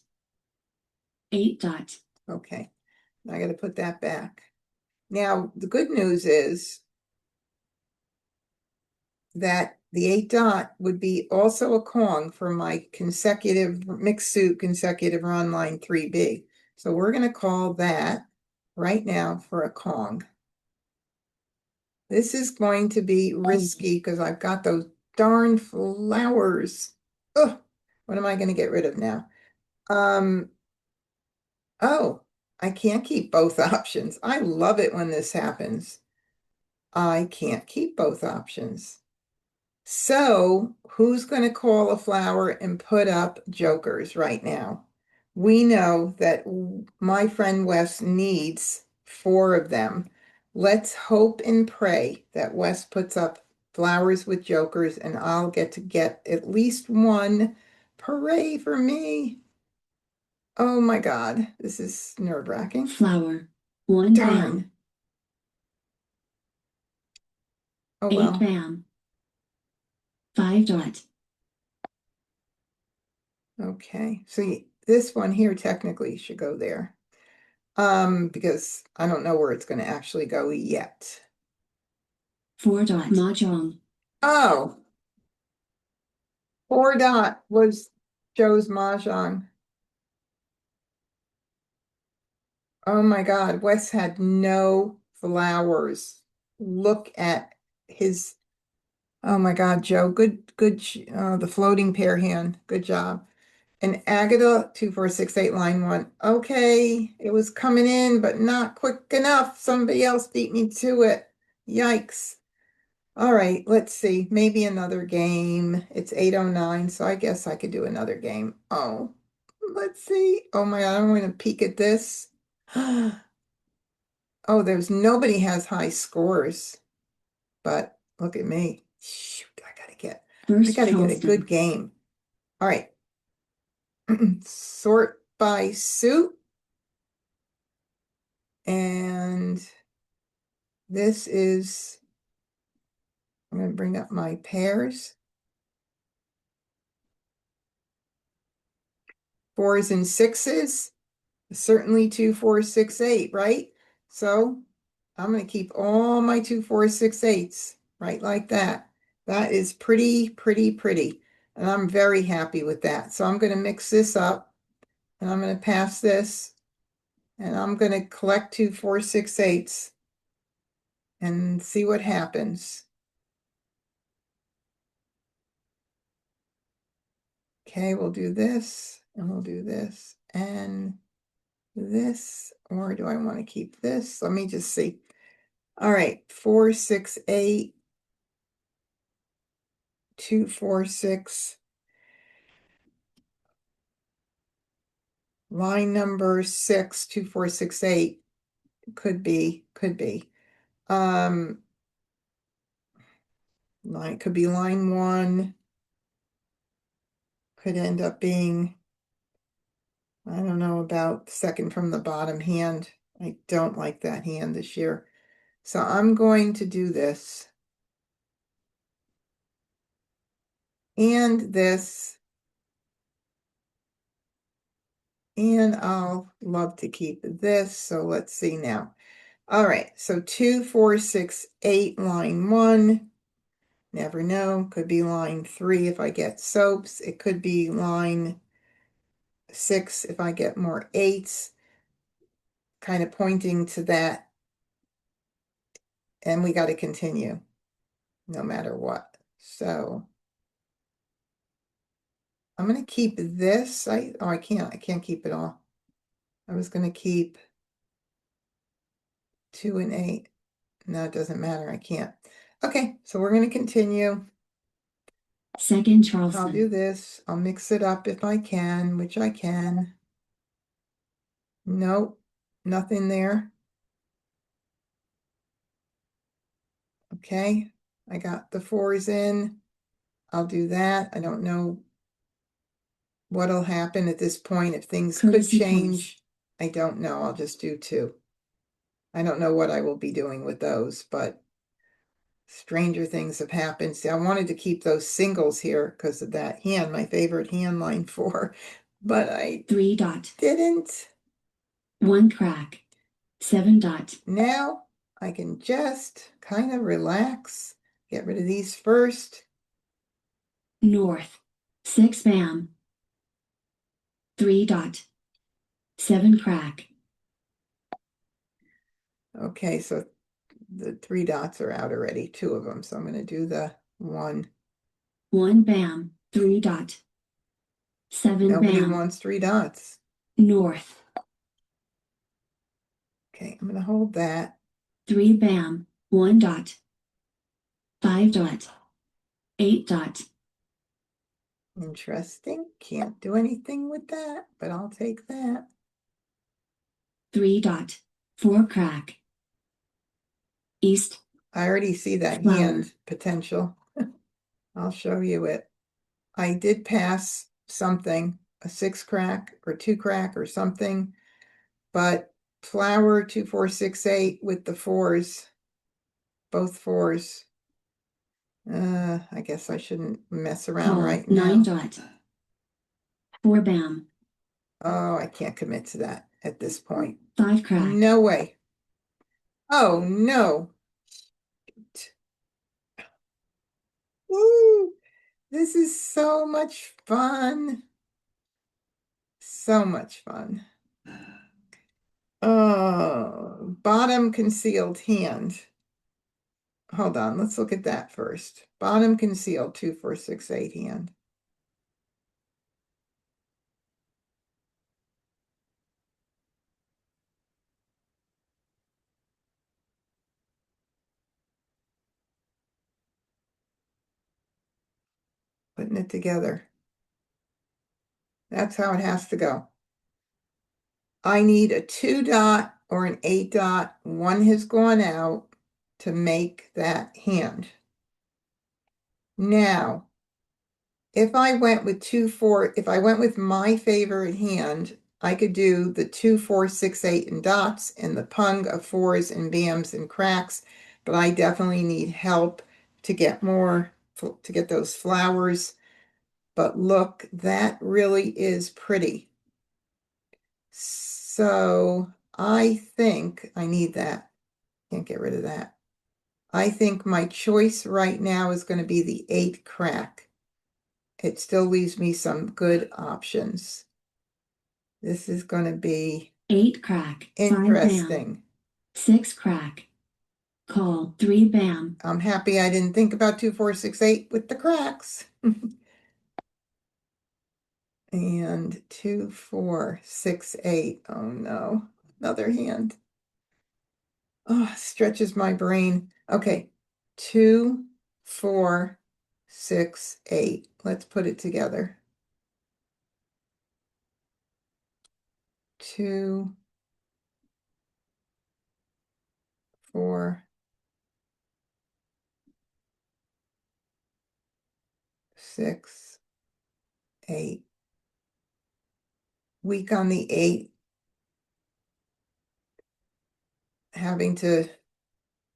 8 dot. Okay, I got to put that back. Now, the good news is that the 8 dot would be also a Kong for my consecutive mixed suit consecutive run line 3B. So we're going to call that right now for a Kong. This is going to be risky because I've got those darn flowers. Ugh, what am I going to get rid of now? Oh, I can't keep both options. I love it when this happens. I can't keep both options. So who's going to call a flower and put up jokers right now? We know that my friend Wes needs 4 of them. Let's hope and pray that Wes puts up flowers with jokers and I'll get to get at least one. Hooray for me. Oh my God, this is nerve-wracking. Flower. 1 Darn. bam. Oh 8 well. bam. 5 dot. Okay, so this one here technically should go there. Because I don't know where it's going to actually go yet. 4 dot. Mah Jongg. Oh, 4 dot was Joe's Mahjong. Oh my God, Wes had no flowers. Look at his, oh my God, Joe, good, the floating pair hand, good job. And Agatha, 2468, line 1. Okay, it was coming in, but not quick enough. Somebody else beat me to it. Yikes. All right, let's see. Maybe another game. It's 8:09, so I guess I could do another game. Oh, let's see. Oh my God, I'm going to peek at this. Oh, there's nobody has high scores, but look at me. Shoot, I gotta get a good game. All right. Sort by suit. And this is, I'm going to bring up my pairs. 4s and 6s, certainly 2, 4, 6, 8, right? So I'm going to keep all my 2, 4, 6, 8s right like that. That is pretty, pretty, pretty. And I'm very happy with that. So I'm going to mix this up and I'm going to pass this and I'm going to collect 2, 4, 6, 8s and see what happens. Okay, we'll do this and we'll do this and this, or do I want to keep this? Let me just see. All right, 4, 6, 8, 2, 4, 6. Line number 6, 2, 4, 6, 8. Could be. Line could be line 1. Could end up being, I don't know about second from the bottom hand. I don't like that hand this year. So I'm going to do this. And this. And I'll love to keep this. So let's see now. All right. So 2, 4, 6, 8, line 1. Never know. Could be line 3 if I get soaps. It could be line 6 if I get more 8s. Kind of pointing to that. And we got to continue no matter what. So I'm going to keep this. I can't. I can't keep it all. I was going to keep 2 and 8. No, it doesn't matter. I can't. Okay, so we're going to continue. Second I'll Charleston. do this. I'll mix it up if I can, which I can. Nope, nothing there. Okay, I got the 4s in. I'll do that. I don't know what'll happen at this point. If things could Courtesy change, points. I don't know. I'll just do 2. I don't know what I will be doing with those, but stranger things have happened. See, I wanted to keep those singles here because of that hand, my favorite hand, line 4, but I 3 dot. didn't. 1 crack. 7 dot. Now I can just kind of relax, get rid of these first. North. 6 bam. 3 dot. 7 crack. Okay, so the 3 dots are out already, 2 of them. So I'm going to do the 1. 1 bam. 3 dot. 7 Nobody bam. wants 3 dots. North. Okay, I'm gonna hold that. 3 bam, 1 dot, 5 dot, 8 dot, Interesting. Can't do anything with that, but I'll take that. 3 dot, 4 crack, east, I already see that flower, hand potential. I'll show you it. I did pass something, a 6 crack or 2 crack or something, but flower 2, 4, 6, 8 with the fours, both fours. I guess I shouldn't mess around call, right 9 now. dot, 4 bam, Oh, I can't commit to that at this point. 5 crack, No way. Oh, no. Woo! This is so much fun. So much fun. Oh, bottom concealed hand. Hold on, let's look at that first. Bottom concealed 2, 4, 6, 8 hand. Putting it together. That's how it has to go. I need a 2 dot or an 8 dot. One has gone out to make that hand. Now, if I went with 2, 4, if I went with my favorite hand, I could do the 2, 4, 6, 8 and dots and the pung of fours and bams and cracks, but I definitely need help to get more, to get those flowers. But look, that really is pretty. So I think I need that. Can't get rid of that. I think my choice right now is going to be the 8 crack. It still leaves me some good options. This is going to be 8 crack, 5 bam, interesting. 6 crack, call, 3 bam, I'm happy I didn't think about 2, 4, 6, 8 with the cracks. And 2, 4, 6, 8. Oh no, another hand. Oh, stretches my brain. Okay, 2, 4, 6, 8. Let's put it together. 2, 4, 6, 8. Weak on the 8, having to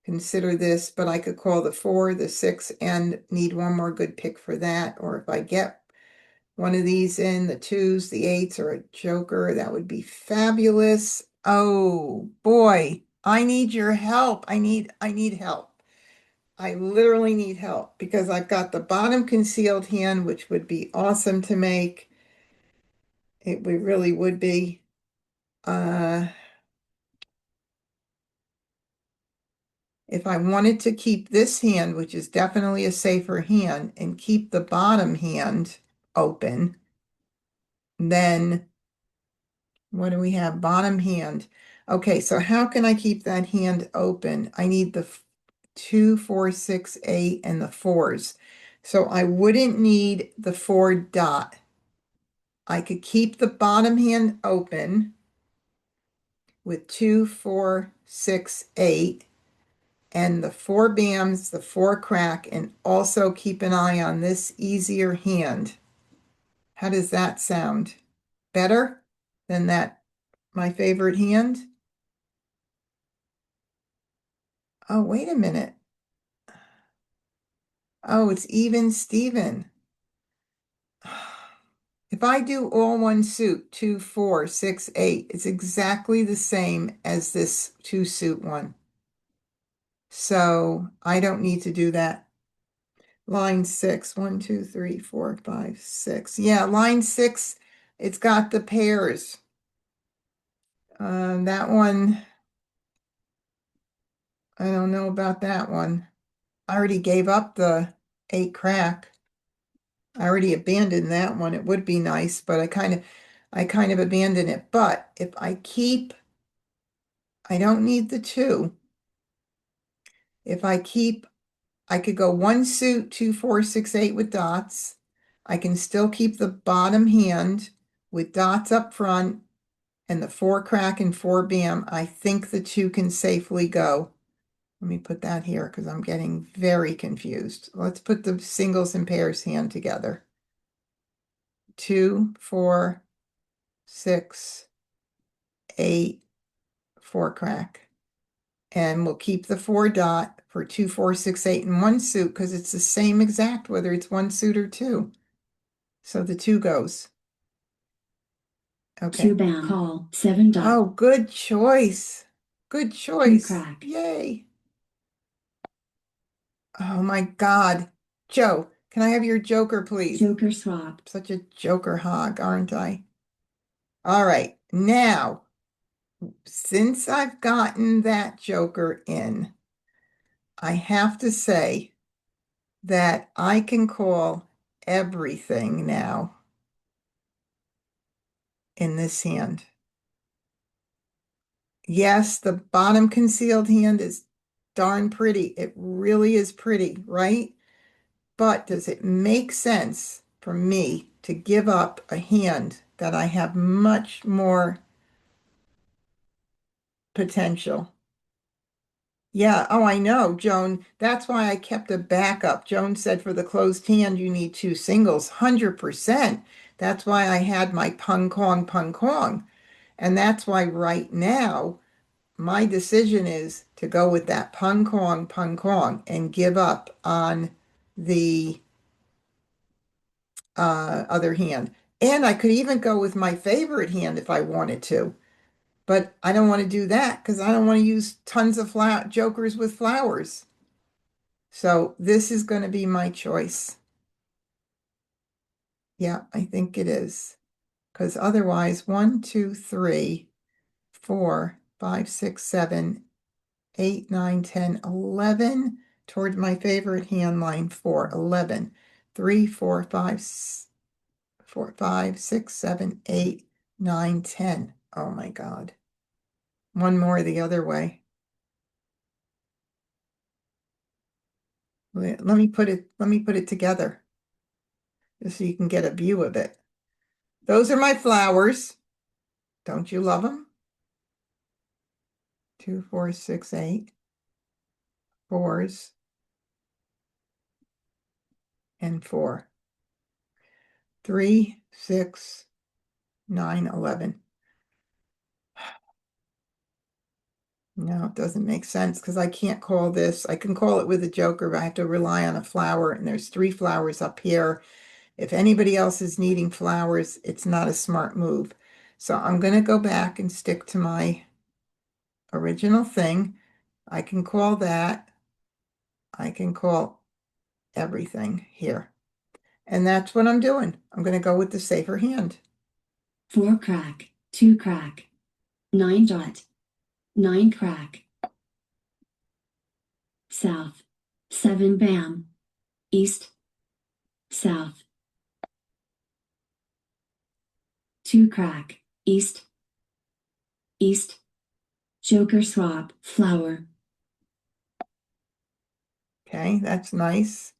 consider this, but I could call the 4, the 6, and need one more good pick for that. Or if I get one of these in, the 2s, the 8s, or a joker, that would be fabulous. Oh boy, I need your help. I need help. I literally need help because I've got the bottom concealed hand, which would be awesome to make. Really would be. If I wanted to keep this hand, which is definitely a safer hand, and keep the bottom hand open, then what do we have? Bottom hand. Okay, so how can I keep that hand open? I need the 2, 4, 6, 8, and the fours. So I wouldn't need the 4 dot. I could keep the bottom hand open with 2, 4, 6, 8, and the 4 bams, the 4 crack, and also keep an eye on this easier hand. How does that sound? Better than that, my favorite hand? Oh, wait a minute. Oh, it's even Steven. If I do all one suit, 2, 4, 6, 8, it's exactly the same as this 2 suit one. So I don't need to do that. Line 6, 1, 2, 3, 4, 5, 6. Yeah, line 6, it's got the pairs. That one, I don't know about that one. I already gave up the 8 crack. I already abandoned that one. It would be nice, but I kind of abandoned it. But if I keep I don't need the two. If I keep, I could go one suit, 2, 4, 6, 8 with dots. I can still keep the bottom hand with dots up front and the 4 crack and 4 bam. I think the two can safely go. Let me put that here because I'm getting very confused. Let's put the singles and pairs hand together. 2, 4, 6, 8, 4 crack. And we'll keep the 4 dot for 2, 4, 6, 8 in one suit because it's the same exact whether it's one suit or two. So the two goes. Okay. 2 bam. Call 7 dot. Oh, good choice. Good choice. Crack. Yay. Oh my God. Joe, can I have your joker, please? Joker swap. Such a joker hog, aren't I? All right. Now, since I've gotten that joker in, I have to say that I can call everything now in this hand. Yes, the bottom concealed hand is darn pretty. It really is pretty, right? But does it make sense for me to give up a hand that I have much more potential? Yeah, oh, I know, Joan. That's why I kept a backup. Joan said for the closed hand, you need two singles, 100%. That's why I had my pung kong, pung kong. And that's why right now, my decision is to go with that pung kong, and give up on the other hand. And I could even go with my favorite hand if I wanted to. But I don't want to do that because I don't want to use tons of jokers with flowers. So this is going to be my choice. Yeah, I think it is. Because otherwise, 1, 2, 3, 4, 5, 6, 7, 8, 9, 10, 11 toward my favorite hand line 4, 11. 3, 4, 5, 4, 5, 6, 7, 8, 9, 10. Oh my God. One more the other way. Let me put it together just so you can get a view of it. Those are my flowers. Don't you love them? 2, 4, 6, 8, fours, and 4. 3, 6, 9, 11. No, it doesn't make sense because I can't call this. I can call it with a joker, but I have to rely on a flower, and there's 3 flowers up here. If anybody else is needing flowers, it's not a smart move. So I'm going to go back and stick to my original thing. I can call that. I can call everything here. And that's what I'm doing. I'm going to go with the safer hand. 4 crack. 2 crack. 9 dot. 9 crack. South. 7 bam. East. South. 2 crack. East. East. Joker swap. Flower. Okay, that's nice.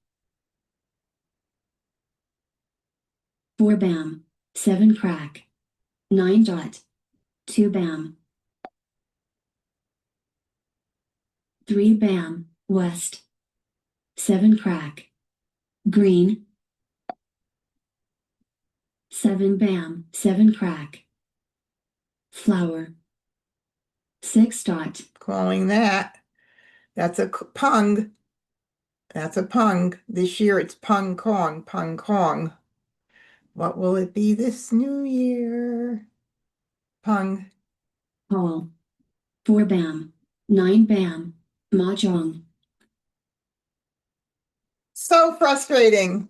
4 bam. 7 crack. 9 dot. 2 bam. 3 bam. West. 7 crack. Green. 7 bam. 7 crack. Flower. 6 dot. Calling that. That's a pung. That's a pung. This year it's pung kong, pung kong. What will it be this new year? Pung. Call. 4 bam. 9 bam. Mah Jongg. So frustrating.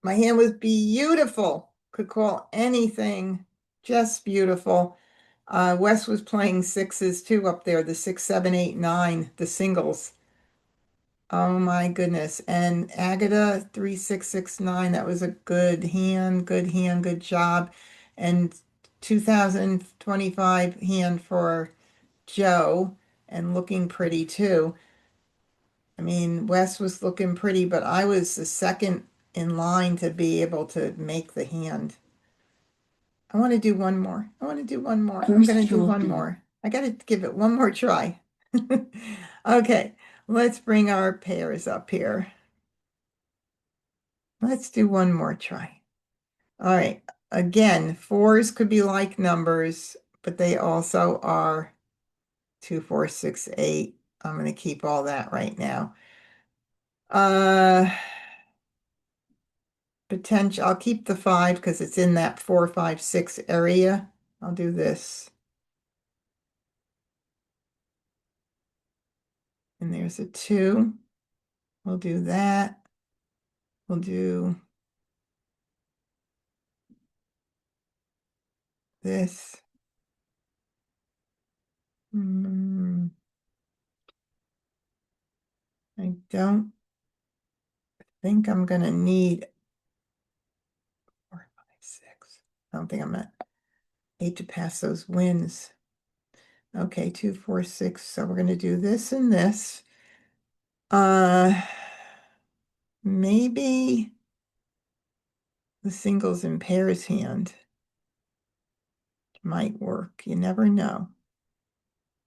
My hand was beautiful. Could call anything. Just beautiful. Wes was playing sixes too up there, the 6, 7, 8, 9, the singles. Oh my goodness. And Agata 3, 6, 6, 9. That was a good hand, good job. And 2025 hand for Joe and looking pretty too. I mean, Wes was looking pretty, but I was the second in line to be able to make the hand. I want to do one more. I want to do one more. I'm going First to do one trophy. more. I got to give it one more try. Okay, let's bring our pairs up here. Let's do one more try. All right. Again, fours could be like numbers, but they also are 2, 4, 6, 8. I'm going to keep all that right now. Potential, I'll keep the 5 because it's in that 4, 5, 6 area. I'll do this. And there's a 2. We'll do that. We'll do this. I don't think I'm going to need 4, 5, 6. I don't think I'm going to need to pass those wins. Okay, 2, 4, 6. So we're going to do this and this. Maybe the singles and pairs hand might work. You never know.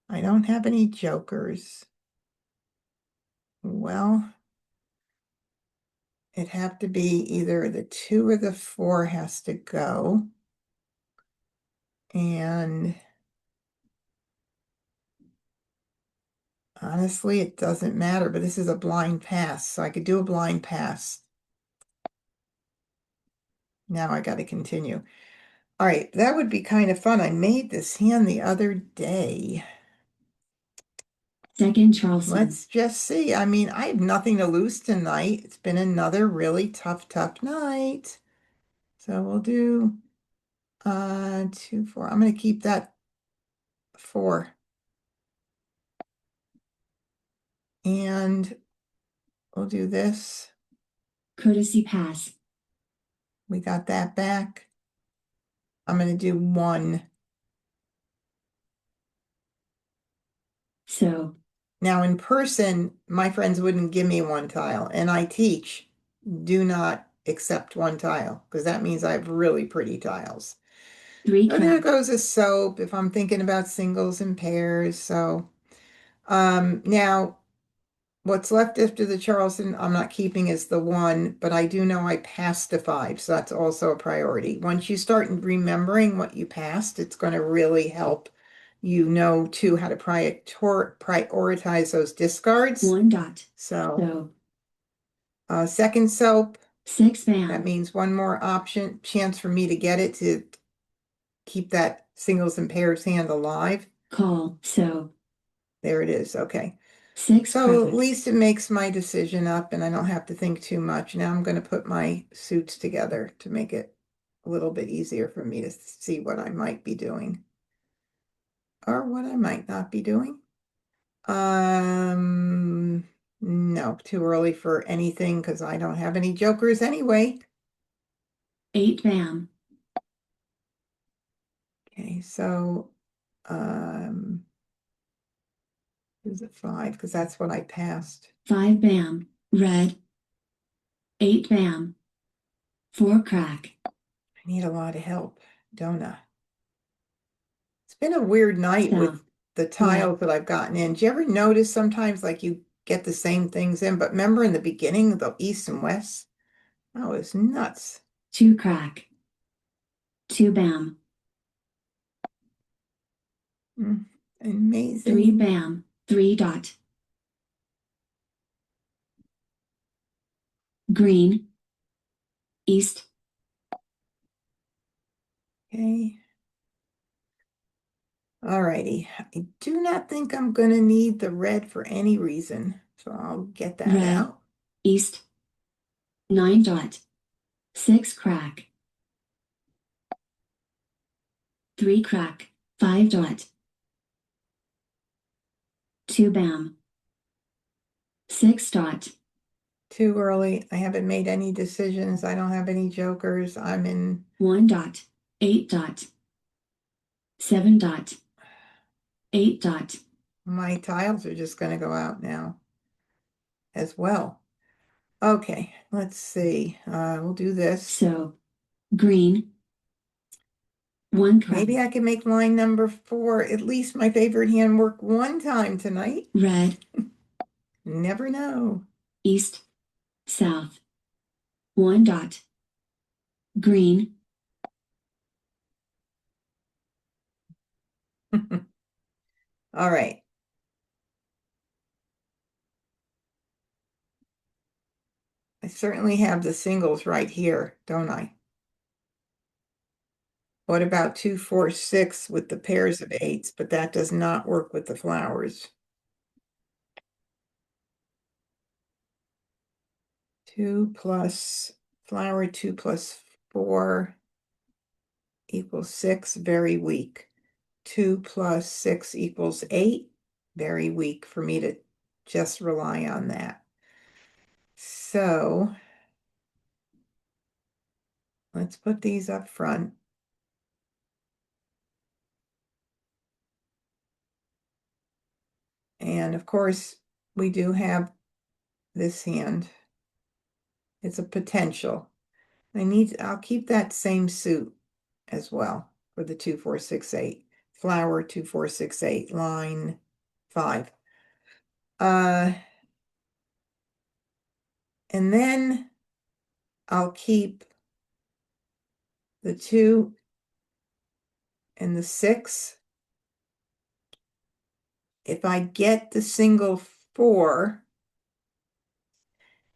I don't have any jokers. Well, it'd have to be either the 2 or the 4 has to go. And honestly, it doesn't matter, but this is a blind pass, so I could do a blind pass. Now I got to continue. All right, that would be kind of fun. I made this hand the other day. Second Charleston. Let's just see. I mean, I have nothing to lose tonight. It's been another really tough night. So we'll do 2, 4. I'm going to keep that 4. And we'll do this. Courtesy pass. We got that back. I'm going to do 1. So. Now in person, my friends wouldn't give me 1 tile, and I teach, do not accept 1 tile, because that means I have really pretty tiles. 3 So there crack. goes a soap if I'm thinking about singles and pairs. So now what's left after the Charleston, I'm not keeping as the 1, but I do know I passed a 5, so that's also a priority. Once you start remembering what you passed, it's going to really help you know, too, how to prioritize those discards. 1 dot. So, second soap, 6 bam. that means 1 more chance for me to get it to keep that singles and pairs hand alive. Call, so. There it is, okay. 6 So crack. at least it makes my decision up and I don't have to think too much. Now I'm going to put my suits together to make it a little bit easier for me to see what I might be doing. Or what I might not be doing. No, too early for anything because I don't have any jokers anyway. 8 bam. Okay, so is it 5? Because that's what I passed. 5 bam. Red. 8 bam. 4 crack. I need a lot of help, don't I? It's been a weird night with the tiles that I've gotten in. Do you ever notice sometimes like you get the same things in, but remember in the beginning, the east and west? That was nuts. 2 crack. 2 bam. Amazing. 3 bam. 3 dot. Green. East. Okay. All righty. I do not think I'm going to need the red for any reason, so I'll get that Red. out. East. 9 dot. 6 crack. 3 crack. 5 dot. 2 bam. 6 dot. Too early. I haven't made any decisions. I don't have any jokers. I'm in 1 dot. 8 dot. 7 dot. 8 dot. My tiles are just going to go out now as well. Okay, let's see. We'll do this. So, green. 1 crack. Maybe I can make line number 4, at least my favorite hand, work one time tonight. Red. Never know. East. South. 1 dot. Green. All right. I certainly have the singles right here, don't I? What about 2, 4, 6 with the pairs of 8s? But that does not work with the flowers. 2 plus flower, 2 plus 4 equals 6, very weak. 2 plus 6 equals 8, very weak for me to just rely on that. So let's put these up front. And of course, we do have this hand. It's a potential. I'll keep that same suit as well for the 2, 4, 6, 8. Flower 2, 4, 6, 8, line 5. And then I'll keep the 2 and the 6. If I get the single 4,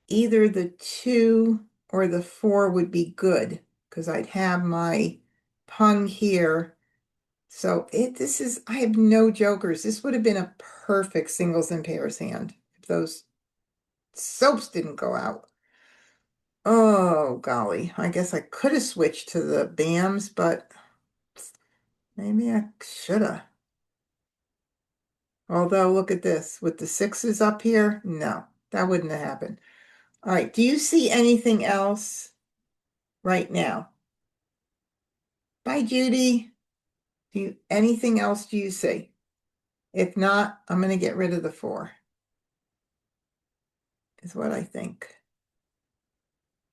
either the 2 or the 4 would be good because I'd have my pung here. So I have no jokers. This would have been a perfect singles and pairs hand if those soaps didn't go out. Oh, golly. I guess I could have switched to the BAMs, but maybe I should have. Although, look at this. With the 6s up here, no, that wouldn't have happened. All right. Do you see anything else right now? Bye, Judy. Anything else do you see? If not, I'm going to get rid of the 4. Is what I think.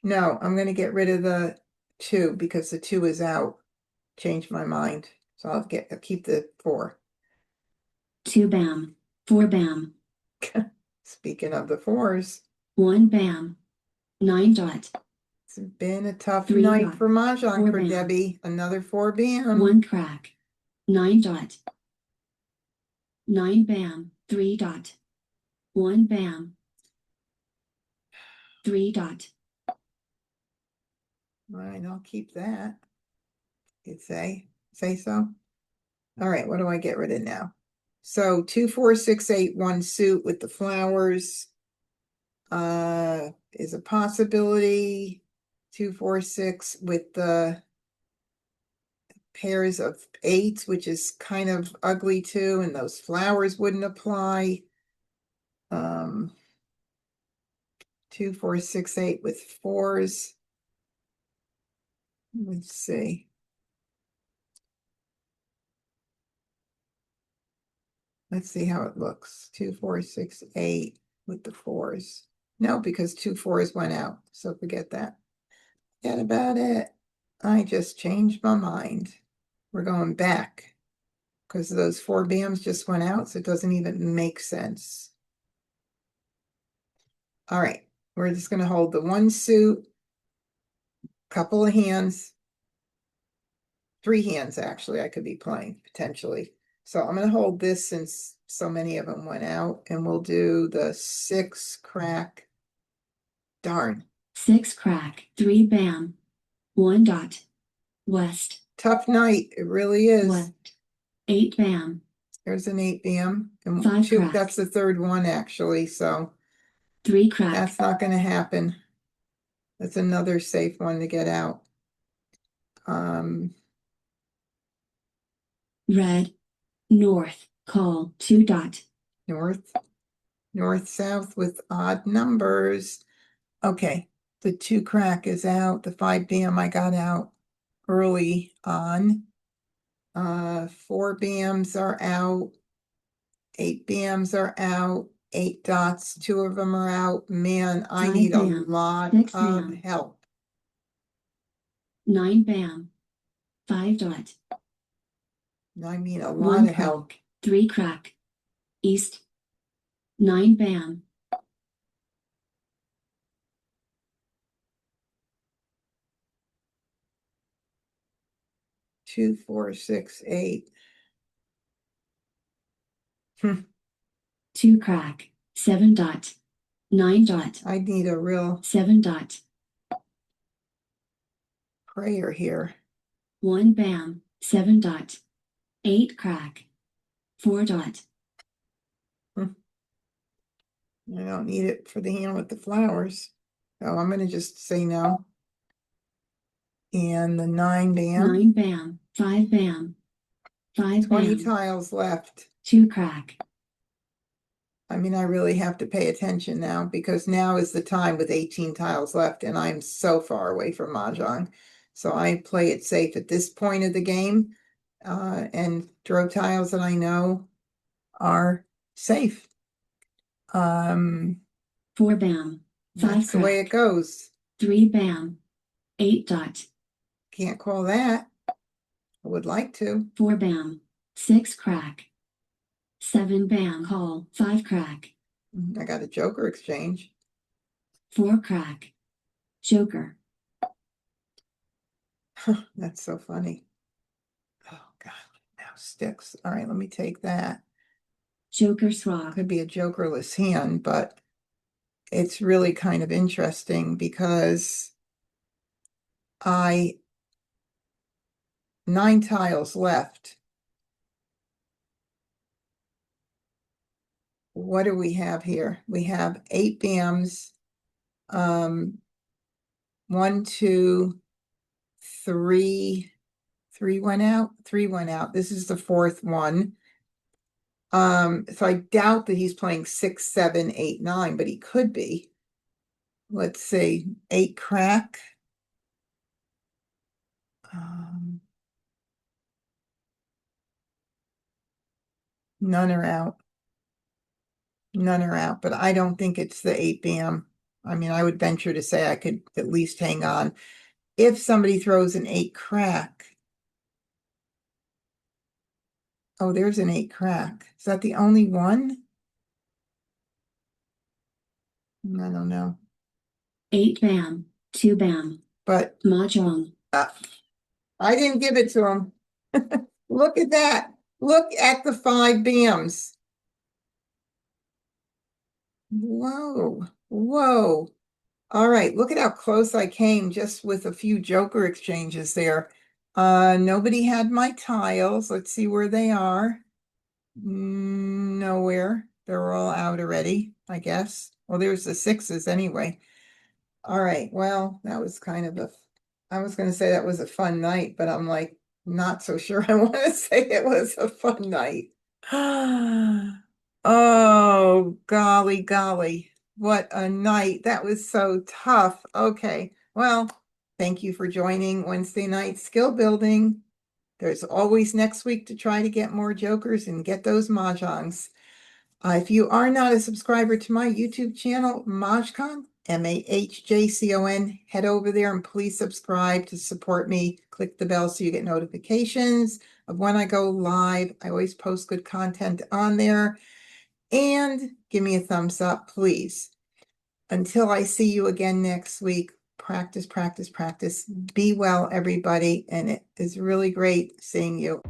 No, I'm going to get rid of the 2 because the 2 is out. Change my mind. So I'll keep the 4. 2 bam. 4 bam. Speaking of the 4s, 1 bam. 9 dot. it's been a tough 3 night dot. for Mahjong 4 for bam. Debbie. Another 4 bam. 1 crack. 9 dot. 9 bam. 3 dot. 1 bam. 3 dot. All right, I'll keep that. You'd say so. All right, what do I get rid of now? So 2, 4, 6, 8, 1 suit with the flowers is a possibility. 2, 4, 6 with the pairs of 8s, which is kind of ugly too, and those flowers wouldn't apply. 2, 4, 6, 8 with 4s. Let's see. Let's see how it looks. 2, 4, 6, 8 with the 4s. No, because 2 4s went out. So forget that. Forget about it. I just changed my mind. We're going back because those 4 BAMs just went out. So it doesn't even make sense. All right. We're just going to hold the 1 suit, couple of hands, 3 hands actually I could be playing potentially. So I'm going to hold this since so many of them went out, and we'll do the 6 crack. Darn. 6 crack. 3 bam. 1 dot. West. Tough night. It really is. West. 8 bam. There's an 8 BAM. And 5 2, crack. that's the 3rd one actually. So 3 crack. that's not going to happen. That's another safe one to get out. Red. North. Call. 2 dot. North, south with odd numbers. Okay, the 2 crack is out. The 5 BAM I got out early on. 4 BAMs are out. 8 BMs are out, 8 dots, 2 of them are out. Man, I 5 need a bam, lot 6 of bam. help. 9 bam, 5 dot. I mean a lot 1 of help. crack, 3 crack. East. 9 bam. 2, 4, 6, 8. 2 crack, 7 dot. 9 dot. I need a real 7 dot. prayer here. 1 bam, 7 dot. 8 crack. 4 dot. I don't need it for the hand with the flowers. So I'm going to just say no. And the 9 bam. 9 bam, 5 bam. 5 20 bam. tiles left. 2 crack. I mean, I really have to pay attention now because now is the time with 18 tiles left and I'm so far away from Mahjong. So I play it safe at this point of the game and throw tiles that I know are safe. 4 bam. 5 That's the way it crack. goes. 3 bam. 8 dot. Can't call that. I would like to. 4 bam. 6 crack. 7 bam. Call. 5 crack. I got a Joker exchange. 4 crack. Joker. That's so funny. Oh God, now sticks. All right, let me take that. Joker swap. Could be a jokerless hand, but it's really kind of interesting because 9 tiles left. What do we have here? We have 8 BAMs. 1, 2, 3. 3 went out. 3 went out. This is the 4th one. So I doubt that he's playing 6, 7, 8, 9, but he could be. Let's see, 8 crack. None are out. None are out, but I don't think it's the 8 BAM. I mean, I would venture to say I could at least hang on. If somebody throws an 8 crack. Oh, there's an 8 crack. Is that the only one? I don't know. 8 bam. 2 bam. But Mah Jongg. I didn't give it to him. Look at that. Look at the 5 BAMs. Whoa, whoa. All right, look at how close I came just with a few Joker exchanges there. Nobody had my tiles. Let's see where they are. Nowhere. They're all out already, I guess. Well, there's the 6s anyway. All right, well, that was kind of I was going to say that was a fun night, but I'm like, not so sure I want to say it was a fun night. Oh, golly, golly. What a night. That was so tough. Okay. Well, thank you for joining Wednesday night skill building. There's always next week to try to get more jokers and get those mahjongs. If you are not a subscriber to my YouTube channel, MahjCon, MahjCon, head over there and please subscribe to support me. Click the bell so you get notifications of when I go live. I always post good content on there. And give me a thumbs up, please. Until I see you again next week, practice, practice, practice. Be well, everybody. And it is really great seeing you.